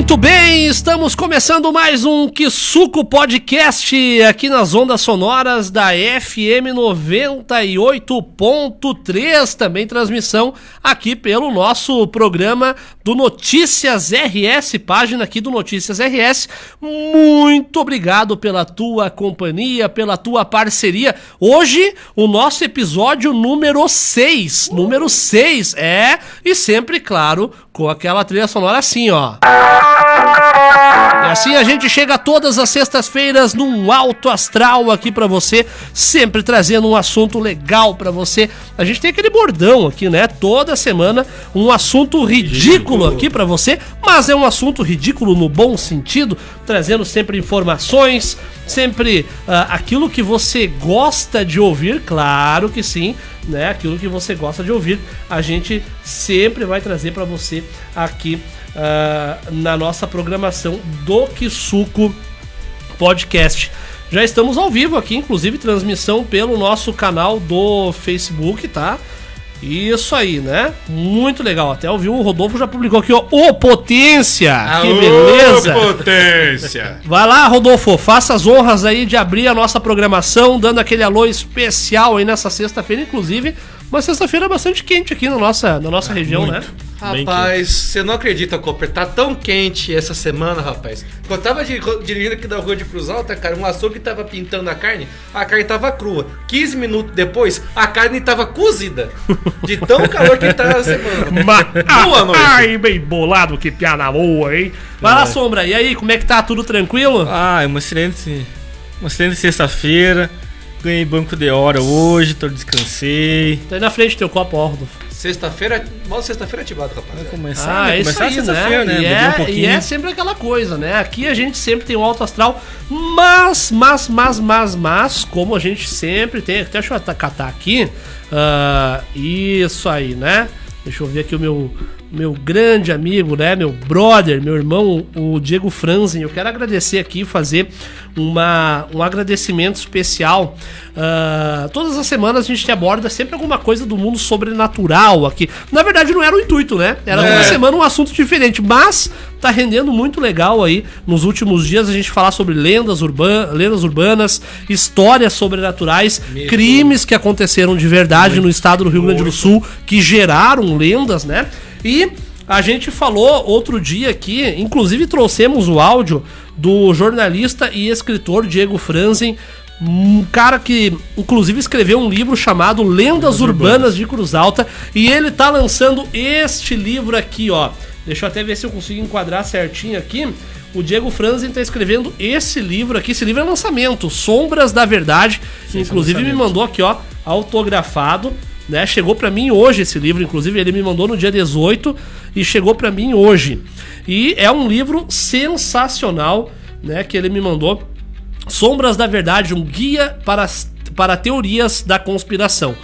Muito bem, estamos começando mais um Que Suco Podcast aqui nas ondas sonoras da FM 98.3, também transmissão aqui pelo nosso programa do Notícias RS, página aqui do Notícias RS. Muito obrigado pela tua companhia, pela tua parceria. Hoje, o nosso episódio número 6, e sempre, claro, com aquela trilha sonora assim, ó. E assim a gente chega todas as sextas-feiras num alto astral aqui pra você, sempre trazendo um assunto legal pra você. A gente tem aquele bordão aqui, né? Toda semana um assunto ridículo aqui pra você, mas é um assunto ridículo no bom sentido, trazendo sempre informações, sempre aquilo que você gosta de ouvir, claro que sim, né? Aquilo que você gosta de ouvir, a gente sempre vai trazer pra você aqui na nossa programação do Que Suco Podcast. Já estamos ao vivo aqui, inclusive transmissão pelo nosso canal do Facebook, tá? Isso aí, né? Muito legal. Até ouvi o Rodolfo já publicou aqui, ó. Ô, Potência! Que beleza! Ô, Potência! Vai lá, Rodolfo, faça as honras aí de abrir a nossa programação, dando aquele alô especial aí nessa sexta-feira, inclusive. Uma sexta-feira bastante quente aqui na nossa região, muito, né? Rapaz, você não acredita, Cooper, tá tão quente essa semana, rapaz. Quando eu tava dirigindo aqui da rua de Cruz Alta, cara, um açougue tava pintando a carne tava crua. 15 minutos depois, a carne tava cozida. De tão calor que tá a semana. Boa noite. Ai, bem bolado, que piada boa, hein? Vai lá, Sombra, e aí, como é que tá? Tudo tranquilo? Ah, é uma excelente sexta-feira. Ganhei banco de hora hoje, descansei. Tá aí na frente do teu copo, ó, Rodolfo. Sexta-feira ativado, rapaz. Vai começar, é isso aí, né? E é sempre aquela coisa, né? Aqui a gente sempre tem um alto astral, mas, como a gente sempre tem, até deixa eu catar aqui, isso aí, né? Deixa eu ver aqui o meu grande amigo, né, meu brother, meu irmão, o Diego Franzen. Eu quero agradecer aqui, fazer um agradecimento especial. Todas as semanas a gente aborda sempre alguma coisa do mundo sobrenatural aqui. Na verdade não era o intuito, né? Era toda semana um assunto diferente, mas tá rendendo muito legal aí nos últimos dias a gente falar sobre lendas urbanas, histórias sobrenaturais, crimes que aconteceram de verdade no estado do Rio Grande do Sul, que geraram lendas, né? E a gente falou outro dia aqui, inclusive trouxemos o áudio do jornalista e escritor Diego Franzen, um cara que inclusive escreveu um livro chamado Lendas Urbanas de Cruz Alta, e ele tá lançando este livro aqui, ó. Deixa eu até ver se eu consigo enquadrar certinho aqui. O Diego Franzen tá escrevendo esse livro aqui, esse livro é lançamento, Sombras da Verdade, que inclusive me mandou aqui, ó, autografado, né? Chegou pra mim hoje esse livro, inclusive ele me mandou no dia 18 e chegou pra mim hoje. E é um livro sensacional, né, que ele me mandou. Sombras da Verdade, um guia para teorias da conspiração,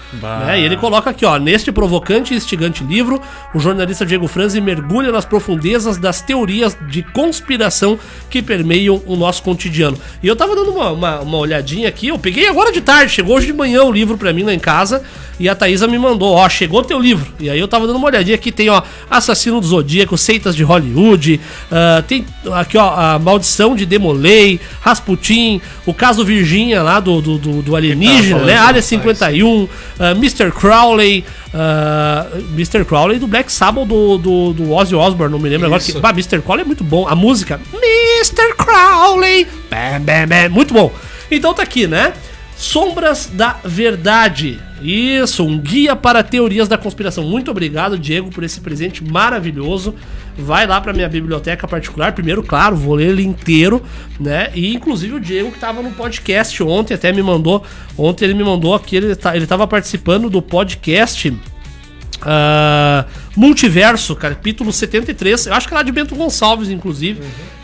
né? E ele coloca aqui, ó: neste provocante e instigante livro, o jornalista Diego Franzen mergulha nas profundezas das teorias de conspiração que permeiam o nosso cotidiano. E eu tava dando uma olhadinha aqui, eu peguei agora de tarde, chegou hoje de manhã o livro pra mim lá em casa, e a Thaisa me mandou, ó, chegou teu livro. E aí eu tava dando uma olhadinha aqui, tem, ó, Assassino do Zodíaco, Seitas de Hollywood, tem aqui, ó, a Maldição de Demolay, Rasputin, o caso Virginia lá do alienígena, né? Área 51, Mr. Crowley, Mr. Crowley do Black Sabbath do Ozzy Osbourne, não me lembro agora. Mr. Crowley é muito bom, a música Mr. Crowley, bam, bam, bam, muito bom. Então tá aqui, né? Sombras da Verdade. Isso, um guia para teorias da conspiração. Muito obrigado, Diego, por esse presente maravilhoso. Vai lá para minha biblioteca particular. Primeiro, claro, vou ler ele inteiro, né? E inclusive o Diego, que estava no podcast ontem, até me mandou. Ontem ele me mandou aqui, ele estava participando do podcast Multiverso, capítulo 73. Eu acho que é lá de Bento Gonçalves, inclusive.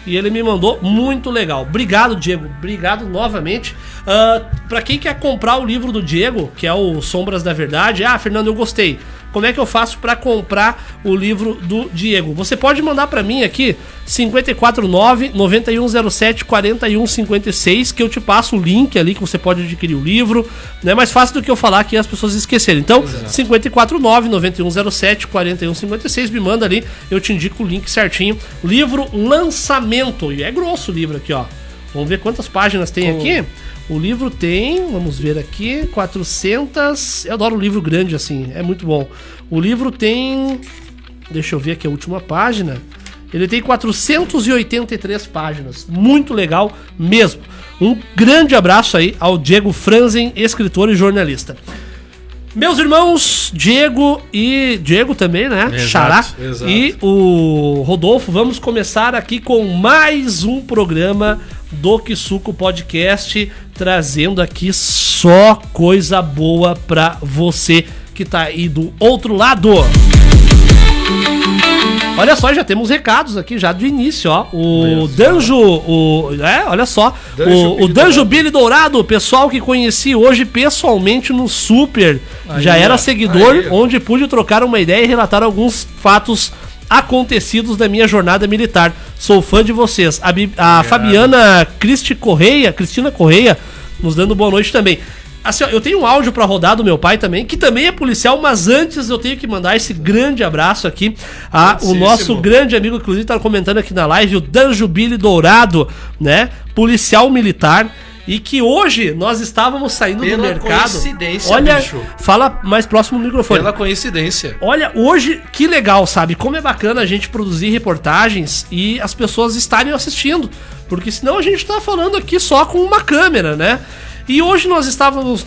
E ele me mandou, muito legal. Obrigado, Diego. Obrigado novamente. Pra quem quer comprar o livro do Diego, que é o Sombras da Verdade, Fernando, eu gostei. Como é que eu faço pra comprar o livro do Diego? Você pode mandar pra mim aqui 549-9107-4156, que eu te passo o link ali que você pode adquirir o livro. É mais fácil do que eu falar aqui e as pessoas esquecerem. Então, 549-9107-4156. 5156, me manda ali, eu te indico o link certinho. Livro Lançamento, e é grosso o livro aqui, ó. Vamos ver quantas páginas tem aqui. O livro tem, vamos ver aqui, 400... Eu adoro livro grande assim, é muito bom. O livro tem... Deixa eu ver aqui a última página. Ele tem 483 páginas. Muito legal mesmo. Um grande abraço aí ao Diego Franzen, escritor e jornalista. Meus irmãos, Diego também, né? Exato, Xará. exato. E o Rodolfo, vamos começar aqui com mais um programa do Kisuko Podcast, trazendo aqui só coisa boa pra você que tá aí do outro lado. Olha só, já temos recados aqui já do início, ó. O Danjo, olha só, o Danjo Billy Dourado, pessoal que conheci hoje pessoalmente no Super, aí, já era seguidor, aí, onde pude trocar uma ideia e relatar alguns fatos acontecidos da minha jornada militar. Sou fã de vocês. A Fabiana Cristina Correia, nos dando boa noite também. Assim, ó, eu tenho um áudio pra rodar do meu pai também, que também é policial, mas antes eu tenho que mandar esse grande abraço aqui a o nosso grande amigo, inclusive tá comentando aqui na live, o Danjo Billy Dourado, né, policial militar, e que hoje nós estávamos saindo do mercado. Olha, bicho. Fala mais próximo do microfone. Pela coincidência. Olha, hoje, que legal, sabe? Como é bacana a gente produzir reportagens e as pessoas estarem assistindo, porque senão a gente tá falando aqui só com uma câmera, né? E hoje nós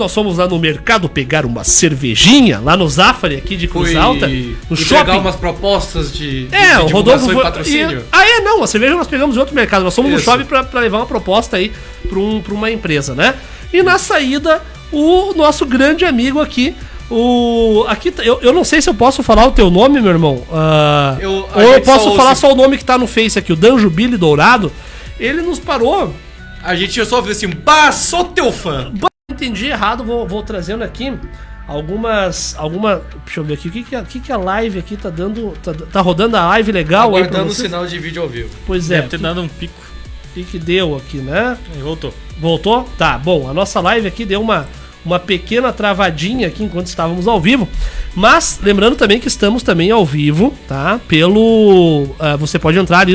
fomos lá no mercado pegar uma cervejinha, lá no Zafari, aqui de Cruz Alta, no shopping. Pegar umas propostas de o Rodolfo foi... patrocínio. Não, a cerveja nós pegamos em outro mercado, nós fomos no shopping pra levar uma proposta aí pra uma empresa, né? E na saída, o nosso grande amigo aqui, eu não sei se eu posso falar o teu nome, meu irmão, ou eu posso falar só o nome que tá no Face aqui, o Danjo Billy Dourado, ele nos parou... A gente só ouviu assim, sou teu fã. Entendi errado, vou trazendo aqui algumas... Deixa eu ver aqui, o que a live aqui tá dando... Tá rodando a live legal? Aguardando o sinal de vídeo ao vivo. Pois é. Deve ter dado um pico. Que deu aqui, né? Voltou. Voltou? Tá, bom, a nossa live aqui deu uma pequena travadinha aqui enquanto estávamos ao vivo, mas lembrando também que estamos também ao vivo, tá? Você pode entrar ali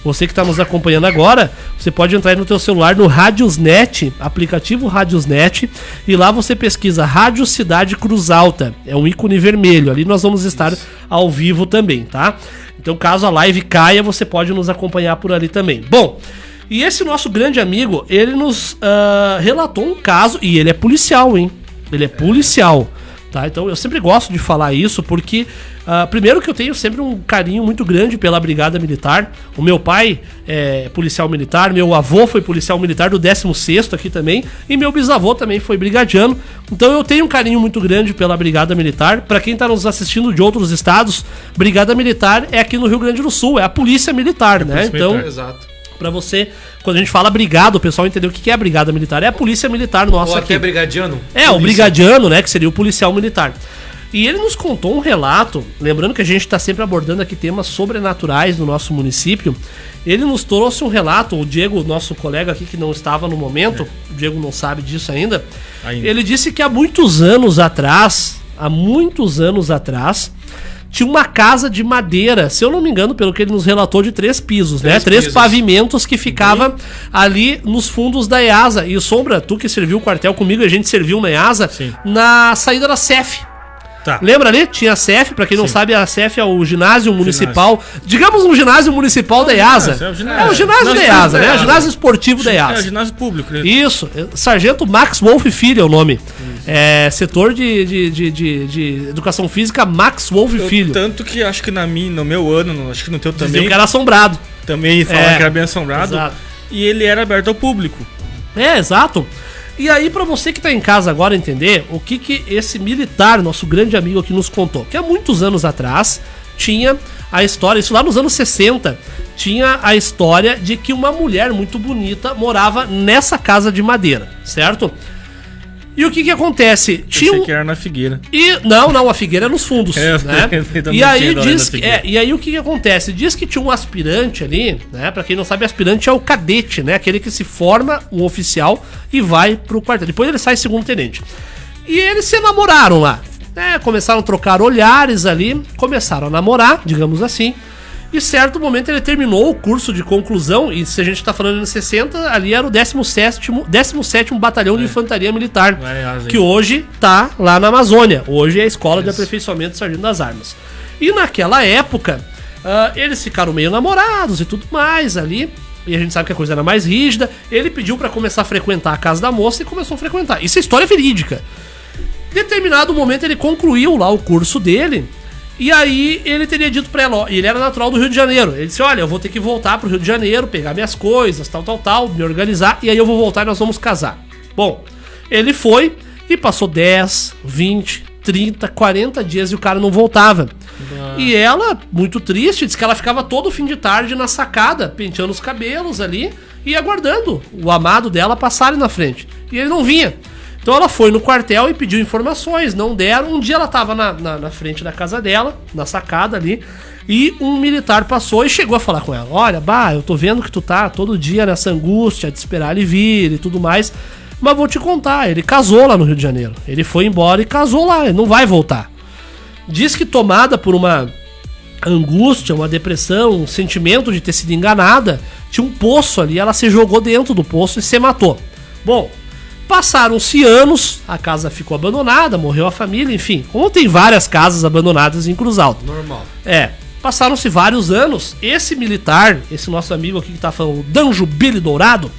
você que está nos acompanhando agora, você pode entrar aí no teu celular no Radiosnet, aplicativo Radiosnet, e lá você pesquisa Rádio Cidade Cruz Alta, é um ícone vermelho, ali nós vamos estar ao vivo também, tá? Então caso a live caia, você pode nos acompanhar por ali também. Bom, e esse nosso grande amigo, ele nos relatou um caso, e ele é policial, hein? Ele é policial, tá? Então eu sempre gosto de falar isso, porque primeiro que eu tenho sempre um carinho muito grande pela Brigada Militar. O meu pai é policial militar, meu avô foi policial militar do 16º aqui também, e meu bisavô também foi brigadiano. Então eu tenho um carinho muito grande pela Brigada Militar. Pra quem tá nos assistindo de outros estados, Brigada Militar é aqui no Rio Grande do Sul, é a Polícia Militar, né? Então, exato. Pra você, quando a gente fala brigada, o pessoal entendeu o que é a Brigada Militar. É a Polícia Militar nossa aqui. Ou até brigadiano? O brigadiano, né, que seria o policial militar. E ele nos contou um relato, lembrando que a gente tá sempre abordando aqui temas sobrenaturais no nosso município. Ele nos trouxe um relato, o Diego, nosso colega aqui que não estava no momento, o Diego não sabe disso ainda. Ele disse que há muitos anos atrás, tinha uma casa de madeira, se eu não me engano, pelo que ele nos relatou, de 3 pisos, né? 3 pavimentos que ficava ali nos fundos da EASA. E Sombra, tu que serviu o quartel comigo, a gente serviu na EASA, na saída da CEF. Tá. Lembra ali? Tinha a CEF, pra quem não sabe, a CEF é o ginásio municipal. Digamos um ginásio municipal da EASA. É o ginásio da EASA, né? O ginásio esportivo da EASA. É o ginásio público. Isso. Sargento Max Wolf Filho é o nome. Setor de educação física Max Wolf Filho. Tanto que acho que no meu ano, acho que no teu também. Que era assombrado. Também falaram que era bem assombrado. Exato. E ele era aberto ao público. Exato. E aí, pra você que tá em casa agora entender o que esse militar, nosso grande amigo aqui, nos contou. Que há muitos anos atrás tinha a história, isso lá nos anos 60, tinha a história de que uma mulher muito bonita morava nessa casa de madeira, certo? E o que acontece? Tinha que era na Figueira. Não, a Figueira é nos fundos, né? E aí o que acontece? Diz que tinha um aspirante ali, né? Pra quem não sabe, aspirante é o cadete, né? Aquele que se forma um oficial e vai pro quartel. Depois ele sai segundo tenente. E eles se namoraram lá. começaram a trocar olhares ali, começaram a namorar, digamos assim. E certo momento ele terminou o curso de conclusão, e se a gente tá falando em 60, ali era o 17º Batalhão de Infantaria Militar, que hoje tá lá na Amazônia. Hoje é a Escola de Aperfeiçoamento do Sargento das Armas. E naquela época, eles ficaram meio namorados e tudo mais ali, e a gente sabe que a coisa era mais rígida. Ele pediu pra começar a frequentar a casa da moça e começou a frequentar. Isso é história verídica. Em determinado momento ele concluiu lá o curso dele. E aí ele teria dito pra ela, ó, e ele era natural do Rio de Janeiro. Ele disse, olha, eu vou ter que voltar pro Rio de Janeiro, pegar minhas coisas, tal, me organizar, e aí eu vou voltar e nós vamos casar. Bom, ele foi e passou 10, 20, 30, 40 dias e o cara não voltava. E ela, muito triste, disse que ela ficava todo fim de tarde na sacada, penteando os cabelos ali e aguardando o amado dela passarem na frente. E ele não vinha. Então ela foi no quartel e pediu informações, não deram. Um dia ela tava na frente da casa dela, na sacada ali, e um militar passou e chegou a falar com ela. Olha, eu tô vendo que tu tá todo dia nessa angústia de esperar ele vir e tudo mais, mas vou te contar, ele casou lá no Rio de Janeiro. Ele foi embora e casou lá, ele não vai voltar. Diz que tomada por uma angústia, uma depressão, um sentimento de ter sido enganada, tinha um poço ali, ela se jogou dentro do poço e se matou. Bom, passaram-se anos, a casa ficou abandonada, morreu a família, enfim. Como tem várias casas abandonadas em Cruz Alta. Normal. Passaram-se vários anos, esse militar, esse nosso amigo aqui que tá falando, o Danjo Billy Dourado,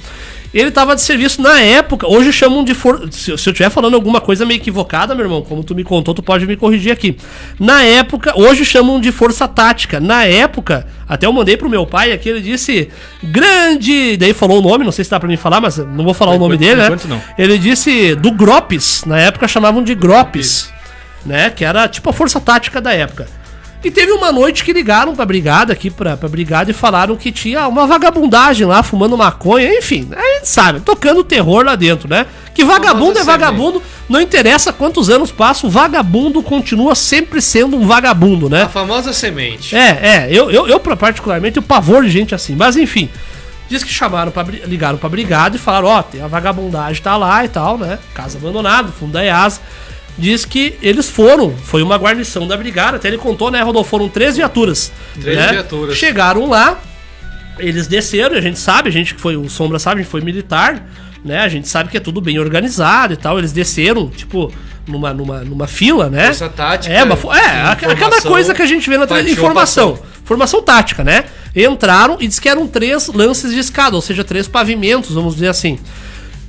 ele tava de serviço na época, hoje chamam de... Se eu estiver falando alguma coisa meio equivocada, meu irmão, como tu me contou, tu pode me corrigir aqui. Na época, hoje chamam de força tática. Na época, até eu mandei pro meu pai aqui, ele disse, grande... Daí falou o nome, não sei se dá pra mim falar, mas não vou falar o nome dele, né? Não. Ele disse do Gropes, na época chamavam de Gropes, né? Que era tipo a força tática da época. E teve uma noite que ligaram pra brigada aqui, pra brigada, e falaram que tinha uma vagabundagem lá, fumando maconha, enfim, a gente sabe, tocando terror lá dentro, né? Que vagabundo é vagabundo, não interessa quantos anos passam, o vagabundo continua sempre sendo um vagabundo, né? A famosa semente. Eu particularmente, o pavor de gente assim, mas enfim. Diz que ligaram pra brigada e falaram, ó, tem a vagabundagem, tá lá e tal, né? Casa abandonada, fundo da EASA. Diz que eles foi uma guarnição da brigada, até ele contou, né, Rodolfo, foram 3 viaturas. 3 viaturas. Chegaram lá, eles desceram, e a gente que foi, o Sombra sabe, a gente foi militar, né, a gente sabe que é tudo bem organizado e tal, eles desceram, tipo, numa fila, né. Força tática. Aquela coisa que a gente vê na informação. Formação tática, né. Entraram e diz que eram 3 lances de escada, ou seja, 3 pavimentos, vamos dizer assim.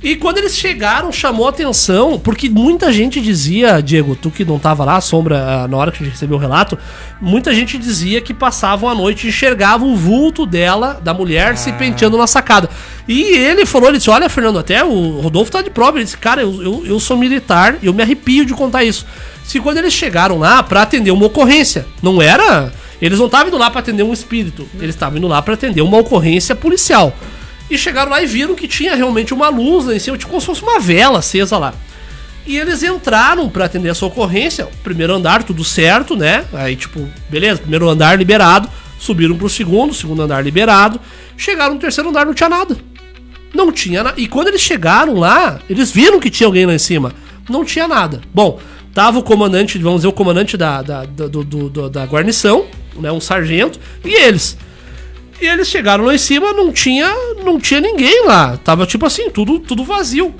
E quando eles chegaram, chamou atenção, porque muita gente dizia, Diego, tu que não tava lá, Sombra, na hora que a gente recebeu o relato, muita gente dizia que passavam a noite e enxergavam o vulto dela, da mulher, se penteando na sacada. E ele disse, olha, Fernando, até o Rodolfo tá de prova, ele disse, cara, eu sou militar, eu me arrepio de contar isso. Se quando eles chegaram lá pra atender uma ocorrência, eles não estavam indo lá pra atender um espírito, eles estavam indo lá pra atender uma ocorrência policial. E chegaram lá e viram que tinha realmente uma luz lá em cima, tipo como se fosse uma vela acesa lá. E eles entraram pra atender essa ocorrência, primeiro andar, tudo certo, né? Aí tipo, beleza, primeiro andar liberado, subiram pro segundo andar liberado, chegaram no terceiro andar, não tinha nada. Não tinha nada. E quando eles chegaram lá, eles viram que tinha alguém lá em cima. Não tinha nada. Bom, tava o comandante, vamos dizer, o comandante da guarnição, né? Um sargento, e eles. E eles chegaram lá em cima, não tinha ninguém lá. Tava tipo assim, tudo vazio.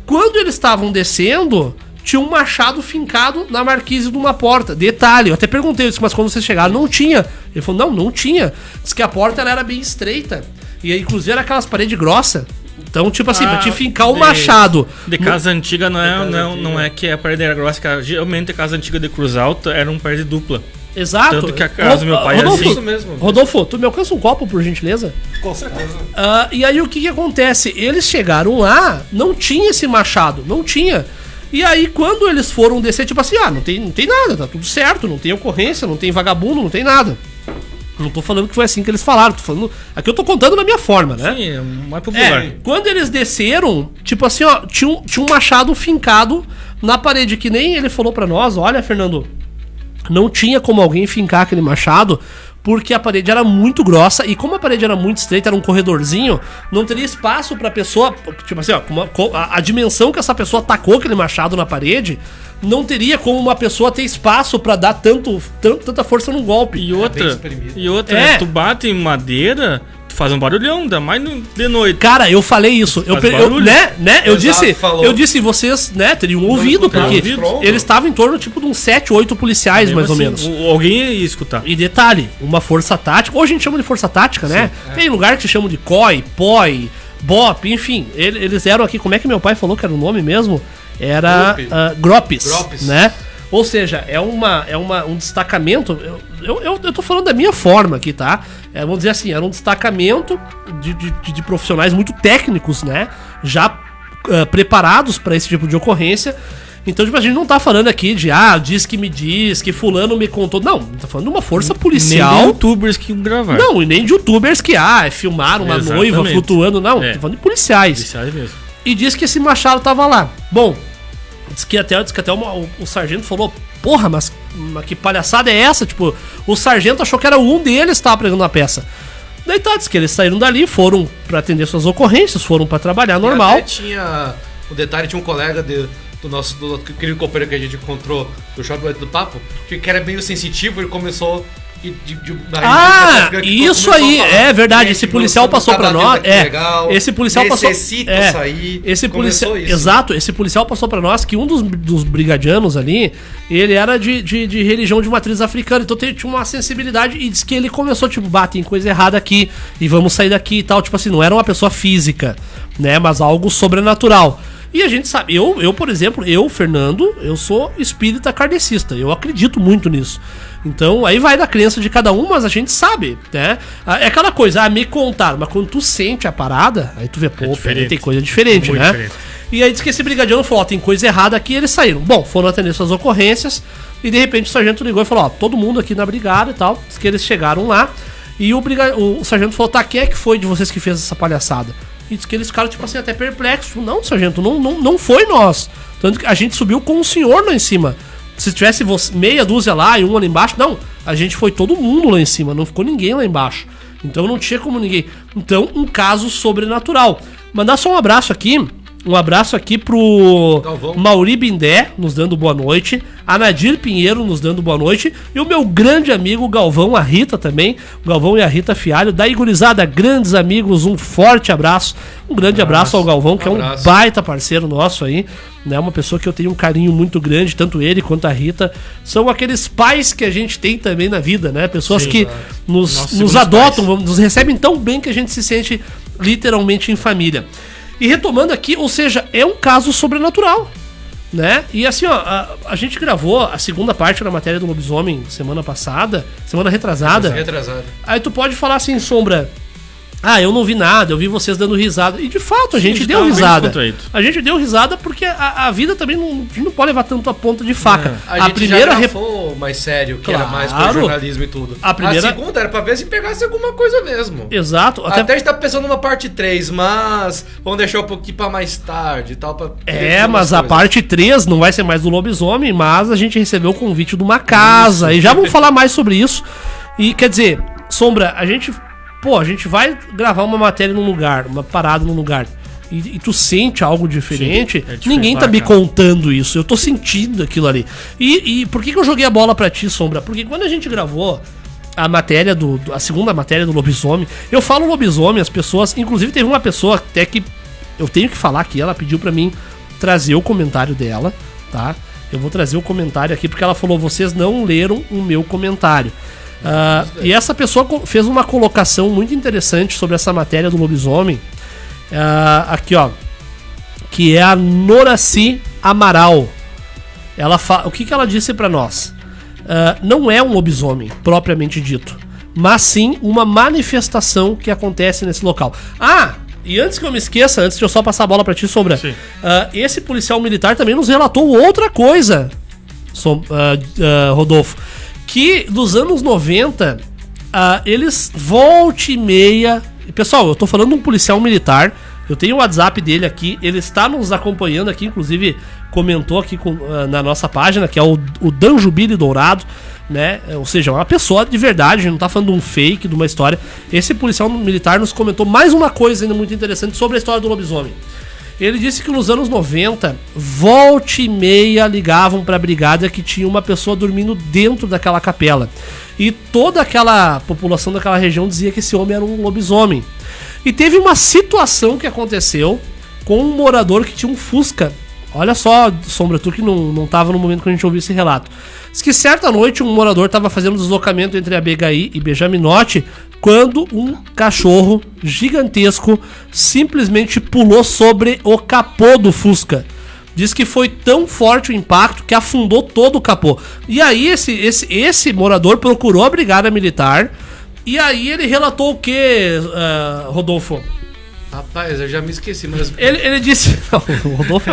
Quando eles estavam descendo, tinha um machado fincado na marquise de uma porta. Detalhe, eu até perguntei, mas quando vocês chegaram, não tinha. Ele falou, não tinha. Diz que a porta ela era bem estreita. E aí, inclusive, era aquelas paredes grossas. Então, tipo assim, pra te fincar o machado. De casa antiga não é que a parede era grossa, que geralmente a casa antiga de Cruz Alta era uma parede dupla. Exato. Tanto que a casa do meu pai Rodolfo, é assim mesmo. Rodolfo, tu me alcança um copo, por gentileza? Com certeza. E aí o que acontece? Eles chegaram lá, não tinha esse machado, não tinha. E aí quando eles foram descer, tipo assim, não tem nada, tá tudo certo, não tem ocorrência, não tem vagabundo, não tem nada. Não tô falando que foi assim que eles falaram, tô falando... Aqui eu tô contando na minha forma, né? Sim, é mais popular. Quando eles desceram, tipo assim, tinha um machado fincado na parede, que nem ele falou pra nós, olha, Fernando... não tinha como alguém fincar aquele machado, porque a parede era muito grossa, e como a parede era muito estreita, era um corredorzinho, não teria espaço pra pessoa, tipo assim, ó, a dimensão que essa pessoa tacou aquele machado na parede, não teria como uma pessoa ter espaço pra dar tanta força num golpe. E outra, né, tu bate em madeira, tu faz um barulhão, ainda mais de noite. Cara, eu falei isso. Eu disse, vocês, né, teriam ouvido, porque eles estavam em torno tipo de uns 7, 8 policiais, mesmo mais assim, ou menos. Alguém ia escutar. E detalhe, uma força tática, hoje a gente chama de força tática, né? Tem lugar que se chama de COI, POI, BOP, enfim. Eles eram aqui, como é que meu pai falou que era o nome mesmo? Era Gropes, né? Ou seja, é um destacamento. Eu tô falando da minha forma aqui, tá? Vamos dizer assim, era um destacamento de profissionais muito técnicos, né? Já preparados para esse tipo de ocorrência. Então, tipo, a gente não tá falando aqui de, diz que fulano me contou. Não, tá falando de uma força policial. Nem de youtubers que gravaram. Não, e nem de youtubers que, filmaram uma noiva flutuando. Não, tô falando de policiais. Policiais mesmo. E diz que esse machado tava lá. Bom, diz que até o sargento falou, porra, mas que palhaçada é essa? Tipo, o sargento achou que era um deles que tava pregando a peça. Daí tá, diz que eles saíram dali, foram pra atender suas ocorrências, foram pra trabalhar normal. Até tinha um colega do querido companheiro que a gente encontrou do Shopping do Papo, que era meio sensitivo, ele começou... Isso aí, é verdade. Esse policial passou pra nós. Esse policial passou. Sair. Esse policial, exato. Esse policial passou pra nós que um dos brigadianos ali, ele era de religião de matriz africana. Então tinha uma sensibilidade e disse que ele começou, tipo, tem coisa errada aqui e vamos sair daqui e tal. Tipo assim, não era uma pessoa física, né? Mas algo sobrenatural. E a gente sabe, por exemplo, Fernando, eu sou espírita kardecista. Eu acredito muito nisso. Então, aí vai da crença de cada um, mas a gente sabe, né? É aquela coisa, me contaram, mas quando tu sente a parada, aí tu vê, pô, tem coisa diferente, né? Diferente. E aí diz que esse brigadiano falou, tem coisa errada aqui, e eles saíram. Bom, foram atender suas ocorrências, e de repente o sargento ligou e falou, todo mundo aqui na brigada e tal. Diz que eles chegaram lá, e o sargento falou, quem é que foi de vocês que fez essa palhaçada? E diz que eles ficaram, tipo assim, até perplexos. Tipo, não, sargento, não foi nós. Tanto que a gente subiu com o senhor lá em cima. Se tivesse meia dúzia lá e um lá embaixo, não. A gente foi todo mundo lá em cima, não ficou ninguém lá embaixo. Então não tinha como ninguém. Então, um caso sobrenatural. Mandar só um abraço aqui pro Galvão. Mauri Bindé, nos dando boa noite. A Nadir Pinheiro, nos dando boa noite. E o meu grande amigo Galvão, a Rita também. O Galvão e a Rita Fialho. Daí, gurizada, grandes amigos, um forte abraço. Um grande abraço ao Galvão, que é um baita parceiro nosso aí. Né? Uma pessoa que eu tenho um carinho muito grande, tanto ele quanto a Rita. São aqueles pais que a gente tem também na vida, né? Pessoas que nos adotam, nos recebem tão bem que a gente se sente literalmente em família. E retomando aqui, ou seja, é um caso sobrenatural, né? E assim, ó, a gente gravou a segunda parte da matéria do lobisomem semana retrasada. Aí tu pode falar assim, Sombra, eu não vi nada, eu vi vocês dando risada. E de fato, a gente deu risada. A gente deu risada porque a vida também não pode levar tanto a ponta de faca. A gente primeira já gravou mais sério, que era mais com jornalismo e tudo. A segunda era pra ver se pegasse alguma coisa mesmo. Exato. Até a gente tá pensando numa parte 3, mas vamos deixar um pouquinho pra mais tarde e tal. Mas a parte 3 não vai ser mais do lobisomem, mas a gente recebeu o convite de uma casa. E já vamos falar mais sobre isso. E quer dizer, Sombra, a gente vai gravar uma matéria num lugar, uma parada num lugar, e tu sente algo diferente. Sim, ninguém tá me contando isso, eu tô sentindo aquilo ali. E por que eu joguei a bola pra ti, Sombra? Porque quando a gente gravou a matéria a segunda matéria do lobisomem, eu falo lobisomem, as pessoas, inclusive teve uma pessoa até que eu tenho que falar que ela pediu pra mim trazer o comentário dela, tá? Eu vou trazer o comentário aqui porque ela falou, vocês não leram o meu comentário. E essa pessoa fez uma colocação muito interessante sobre essa matéria do lobisomem. Aqui, ó, que é a Noraci Amaral. O que ela disse pra nós? Não é um lobisomem propriamente dito, mas sim uma manifestação que acontece nesse local. E antes que eu me esqueça, antes de eu só passar a bola pra ti, Sombra, esse policial militar também nos relatou outra coisa, Rodolfo, que dos anos 90, eles volta e meia... Pessoal, eu tô falando de um policial militar Eu tenho o WhatsApp dele aqui, ele está nos acompanhando aqui, inclusive comentou aqui na nossa página, que é o Danjubile Dourado, né? Ou seja, uma pessoa de verdade, a gente não tá falando de um fake, de uma história. Esse policial militar nos comentou mais uma coisa ainda muito interessante sobre a história do lobisomem. Ele disse que nos anos 90, volta e meia ligavam pra brigada que tinha uma pessoa dormindo dentro daquela capela. E toda aquela população daquela região dizia que esse homem era um lobisomem. E teve uma situação que aconteceu com um morador que tinha um Fusca. Olha só, Sombra, tu que não tava no momento que a gente ouviu esse relato. Diz que certa noite um morador estava fazendo um deslocamento entre Abegaí e Benjaminote quando um cachorro gigantesco simplesmente pulou sobre o capô do Fusca. Diz que foi tão forte o impacto que afundou todo o capô. E aí esse morador procurou a brigada militar. E aí ele relatou o que, Rodolfo? Rapaz, eu já me esqueci, mas... Ele disse... Não, o Rodolfo...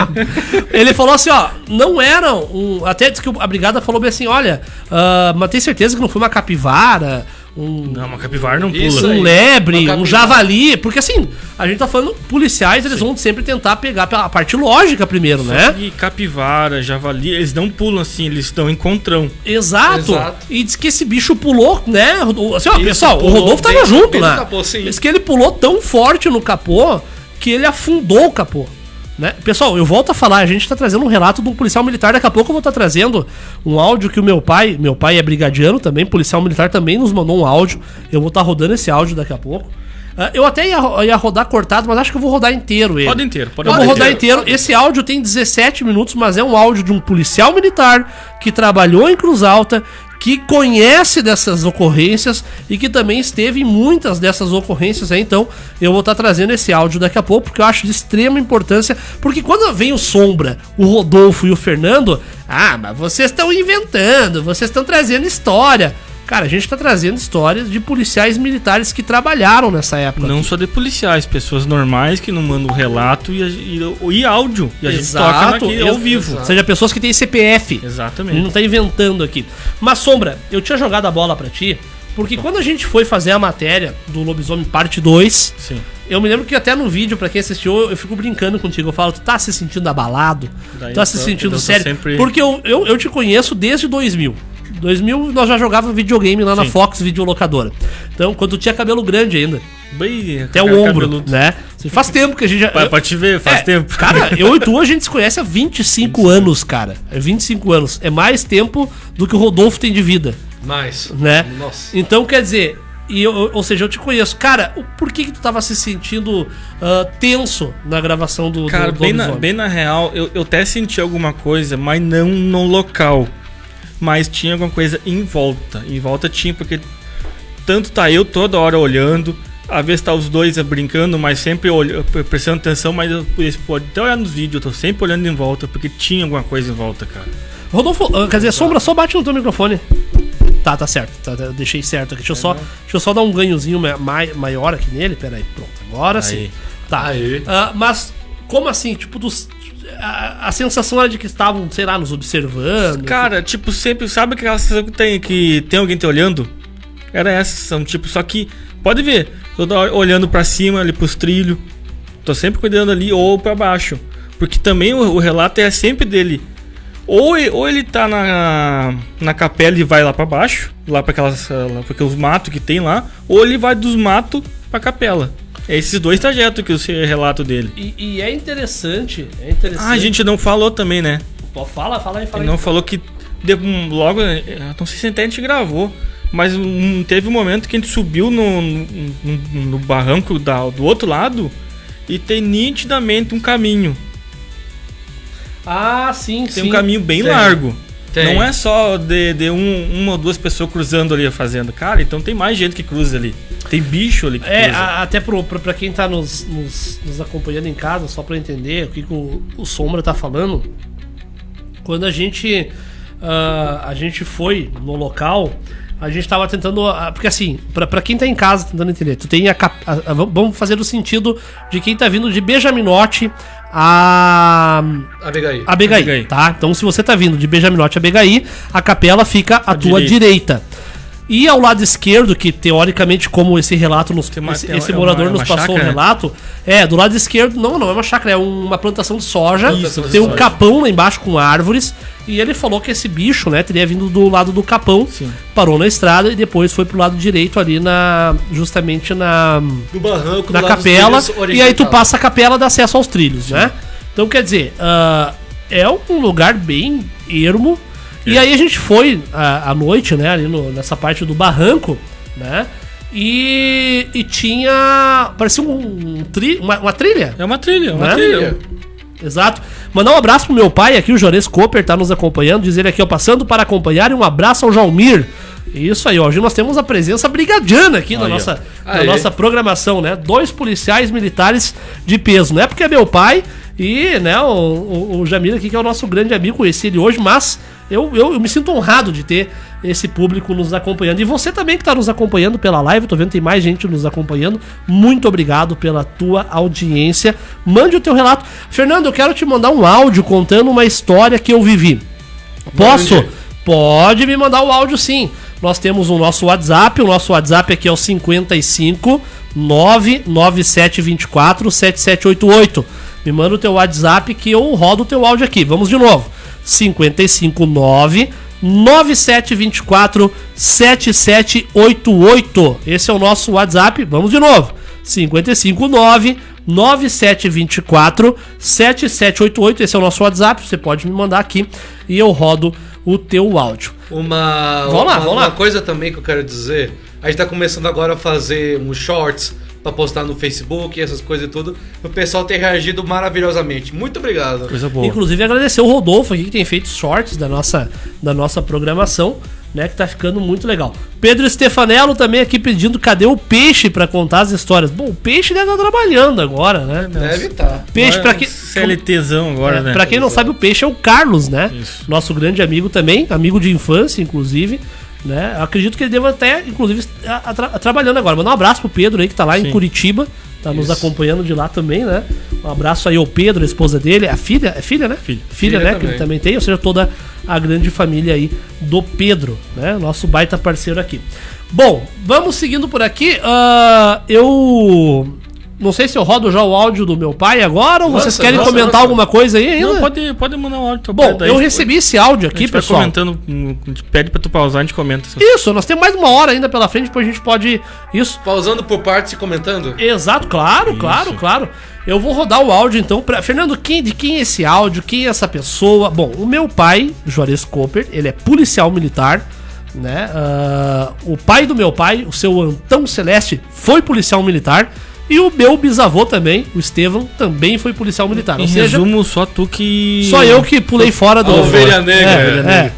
Ele falou assim, ó... Não era um... Até disse que a brigada falou bem assim, olha... mas tem certeza que não foi uma capivara... Não, uma capivara não pula. Um lebre, um javali... Porque assim, a gente tá falando... Policiais, eles vão sempre tentar pegar a parte lógica primeiro, só né? E capivara, javali, eles não pulam assim, eles estão em encontrão. Exato. E diz que esse bicho pulou, né? Assim, ó, pessoal, o Rodolfo tava junto, né? Diz que ele pulou tão forte no capô que ele afundou o capô. Né? Pessoal, eu volto a falar, a gente tá trazendo um relato de um policial militar, daqui a pouco eu vou estar trazendo um áudio que o meu pai é brigadiano também, policial militar também nos mandou um áudio, eu vou estar rodando esse áudio daqui a pouco. Eu até ia rodar cortado, mas acho que eu vou rodar inteiro ele. Pode inteiro, eu vou rodar inteiro. Esse áudio tem 17 minutos, mas é um áudio de um policial militar que trabalhou em Cruz Alta, que conhece dessas ocorrências e que também esteve em muitas dessas ocorrências aí. Então eu vou estar trazendo esse áudio daqui a pouco, porque eu acho de extrema importância, porque quando vem o Sombra, o Rodolfo e o Fernando, mas vocês estão inventando, vocês estão trazendo história. Cara, a gente tá trazendo histórias de policiais militares que trabalharam nessa época. Não só de policiais, pessoas normais que não mandam relato e áudio. E a gente toca aqui ao vivo. Ou seja, pessoas que têm CPF. Exatamente. A gente não tá inventando aqui. Mas, Sombra, eu tinha jogado a bola pra ti, porque quando a gente foi fazer a matéria do Lobisomem Parte 2, sim, eu me lembro que até no vídeo, pra quem assistiu, eu fico brincando contigo. Eu falo, tu tá se sentindo abalado? Tu tá se sentindo sério? Sempre... Porque eu te conheço desde 2000. 2000 nós já jogávamos videogame lá na Fox Videolocadora. Então, quando tinha cabelo grande ainda. Bem, até o ombro, cabeludo, né? Faz tempo que a gente já... Pra te ver, faz tempo. Cara, eu e tu a gente se conhece há 25 anos, cara. É 25 anos. É mais tempo do que o Rodolfo tem de vida. Mais. Né? Nossa. Então, quer dizer... ou seja, eu te conheço. Cara, por que tu tava se sentindo tenso na gravação do Cara, bem na real, eu até senti alguma coisa, mas não no local. Mas tinha alguma coisa em volta. Em volta tinha, porque tanto tá eu toda hora olhando, às vezes tá os dois brincando, mas sempre prestando atenção, mas eu pode até olhar nos vídeos, eu tô sempre olhando em volta, porque tinha alguma coisa em volta, cara. Rodolfo, quer dizer, Sombra, só bate no teu microfone. Tá certo, eu deixei certo aqui. Deixa eu só dar um ganhozinho maior aqui nele, peraí, pronto, agora sim. Tá, mas como assim, tipo, a sensação era de que estavam, sei lá, nos observando. Cara, tipo, sempre, sabe aquela sensação que tem alguém te olhando? Era essa sensação, tipo, só que, pode ver, eu tô olhando pra cima, ali pros trilhos, tô sempre cuidando ali, ou pra baixo, porque também o relato é sempre dele. Ou ele tá na capela e vai lá pra baixo, lá pra porque os matos que tem lá, ou ele vai dos matos pra capela. É esses dois trajetos que eu sei relato dele. E é interessante, a gente não falou também, né? Fala aí. Ele não falou que logo, não sei se até a gente gravou, mas teve um momento que a gente subiu no barranco do outro lado e tem nitidamente um caminho. Sim, tem um caminho bem largo. Não é só de uma ou duas pessoas cruzando ali a fazenda. Cara, então tem mais gente que cruza ali. Tem bicho ali que cruza. Até pra quem tá nos acompanhando em casa, só pra entender o que o Sombra tá falando. Quando a gente foi no local, a gente tava tentando... Porque assim, pra quem tá em casa tentando entender, tu tem vamos fazer o sentido de quem tá vindo de Benjaminote a Abegaí, tá? Então se você tá vindo de Benjaminote a Abegaí, a capela fica à tua direita. E ao lado esquerdo, que teoricamente, como esse relato esse morador nos passou um relato, do lado esquerdo, não é uma chácara, é uma plantação de soja. Isso, tem um capão lá embaixo com árvores. E ele falou que esse bicho, né, teria vindo do lado do capão, parou na estrada e depois foi pro lado direito ali justamente do barranco, na capela. E aí tu passa a capela, dá acesso aos trilhos, né? Então quer dizer, é um lugar bem ermo. E aí a gente foi à noite, né, ali nessa parte do barranco, né? E tinha, parecia uma trilha. É uma trilha, uma trilha. Exato. Mandar um abraço pro meu pai aqui, o Juarez Cooper, tá nos acompanhando. Diz ele aqui, ó, passando para acompanhar, e um abraço ao Jalmir. Isso aí, ó. Hoje nós temos a presença brigadiana aqui na nossa programação, né? 2 policiais militares de peso. Não é porque é meu pai e, né, o Jamir aqui, que é o nosso grande amigo, conheci ele hoje, mas eu me sinto honrado de ter esse público nos acompanhando. E você também que está nos acompanhando pela live, tô vendo que tem mais gente nos acompanhando. Muito obrigado pela tua audiência. Mande o teu relato. Fernando, eu quero te mandar um áudio contando uma história que eu vivi. Posso? Pode me mandar o áudio, sim. Nós temos o nosso WhatsApp. O nosso WhatsApp aqui é o 55 99724 7788. Me manda o teu WhatsApp que eu rodo o teu áudio aqui. Vamos de novo. 559 9724 7788. Esse é o nosso WhatsApp. Vamos de novo. 559 9724 7788. Esse é o nosso WhatsApp. Você pode me mandar aqui e eu rodo o teu áudio. Uma coisa também que eu quero dizer. A gente tá começando agora a fazer uns shorts pra postar no Facebook, essas coisas e tudo. O pessoal tem reagido maravilhosamente. Muito obrigado. Coisa boa. Inclusive agradecer o Rodolfo aqui, que tem feito shorts da nossa programação, né, que tá ficando muito legal. Pedro Stefanello também aqui pedindo cadê o Peixe pra contar as histórias. Bom, o Peixe deve estar trabalhando agora, né? Deve estar. Peixe, pra quem... CLTzão agora, né? Pra quem não sabe, o Peixe é o Carlos, né? Isso. Nosso grande amigo também, amigo de infância, inclusive. Né? Eu acredito que ele deva até, inclusive, trabalhando agora. Manda um abraço pro Pedro aí, que tá lá em Curitiba. Tá nos acompanhando de lá também, né? Um abraço aí ao Pedro, a esposa dele. A filha, é filha, né? Filha, né? Também. Que ele também tem. Ou seja, toda a grande família aí do Pedro, né? Nosso baita parceiro aqui. Bom, vamos seguindo por aqui. Eu... Não sei se eu rodo já o áudio do meu pai agora ou vocês querem comentar alguma coisa aí ainda? Não, pode mandar um áudio. Bom, eu recebi esse áudio aqui, pessoal. Comentando, pede pra tu pausar, a gente comenta. Isso, nós temos mais uma hora ainda pela frente, depois a gente pode... Isso. Pausando por partes e comentando? Exato, claro. Eu vou rodar o áudio então. Fernando, de quem é esse áudio? Quem é essa pessoa? Bom, o meu pai, Juarez Cooper, ele é policial militar, né? O pai do meu pai, o seu Antão Celeste, foi policial militar. E o meu bisavô também, o Estevão, também foi policial militar. Em resumo, só tu que... Só eu que pulei fora do... Ovelha negra.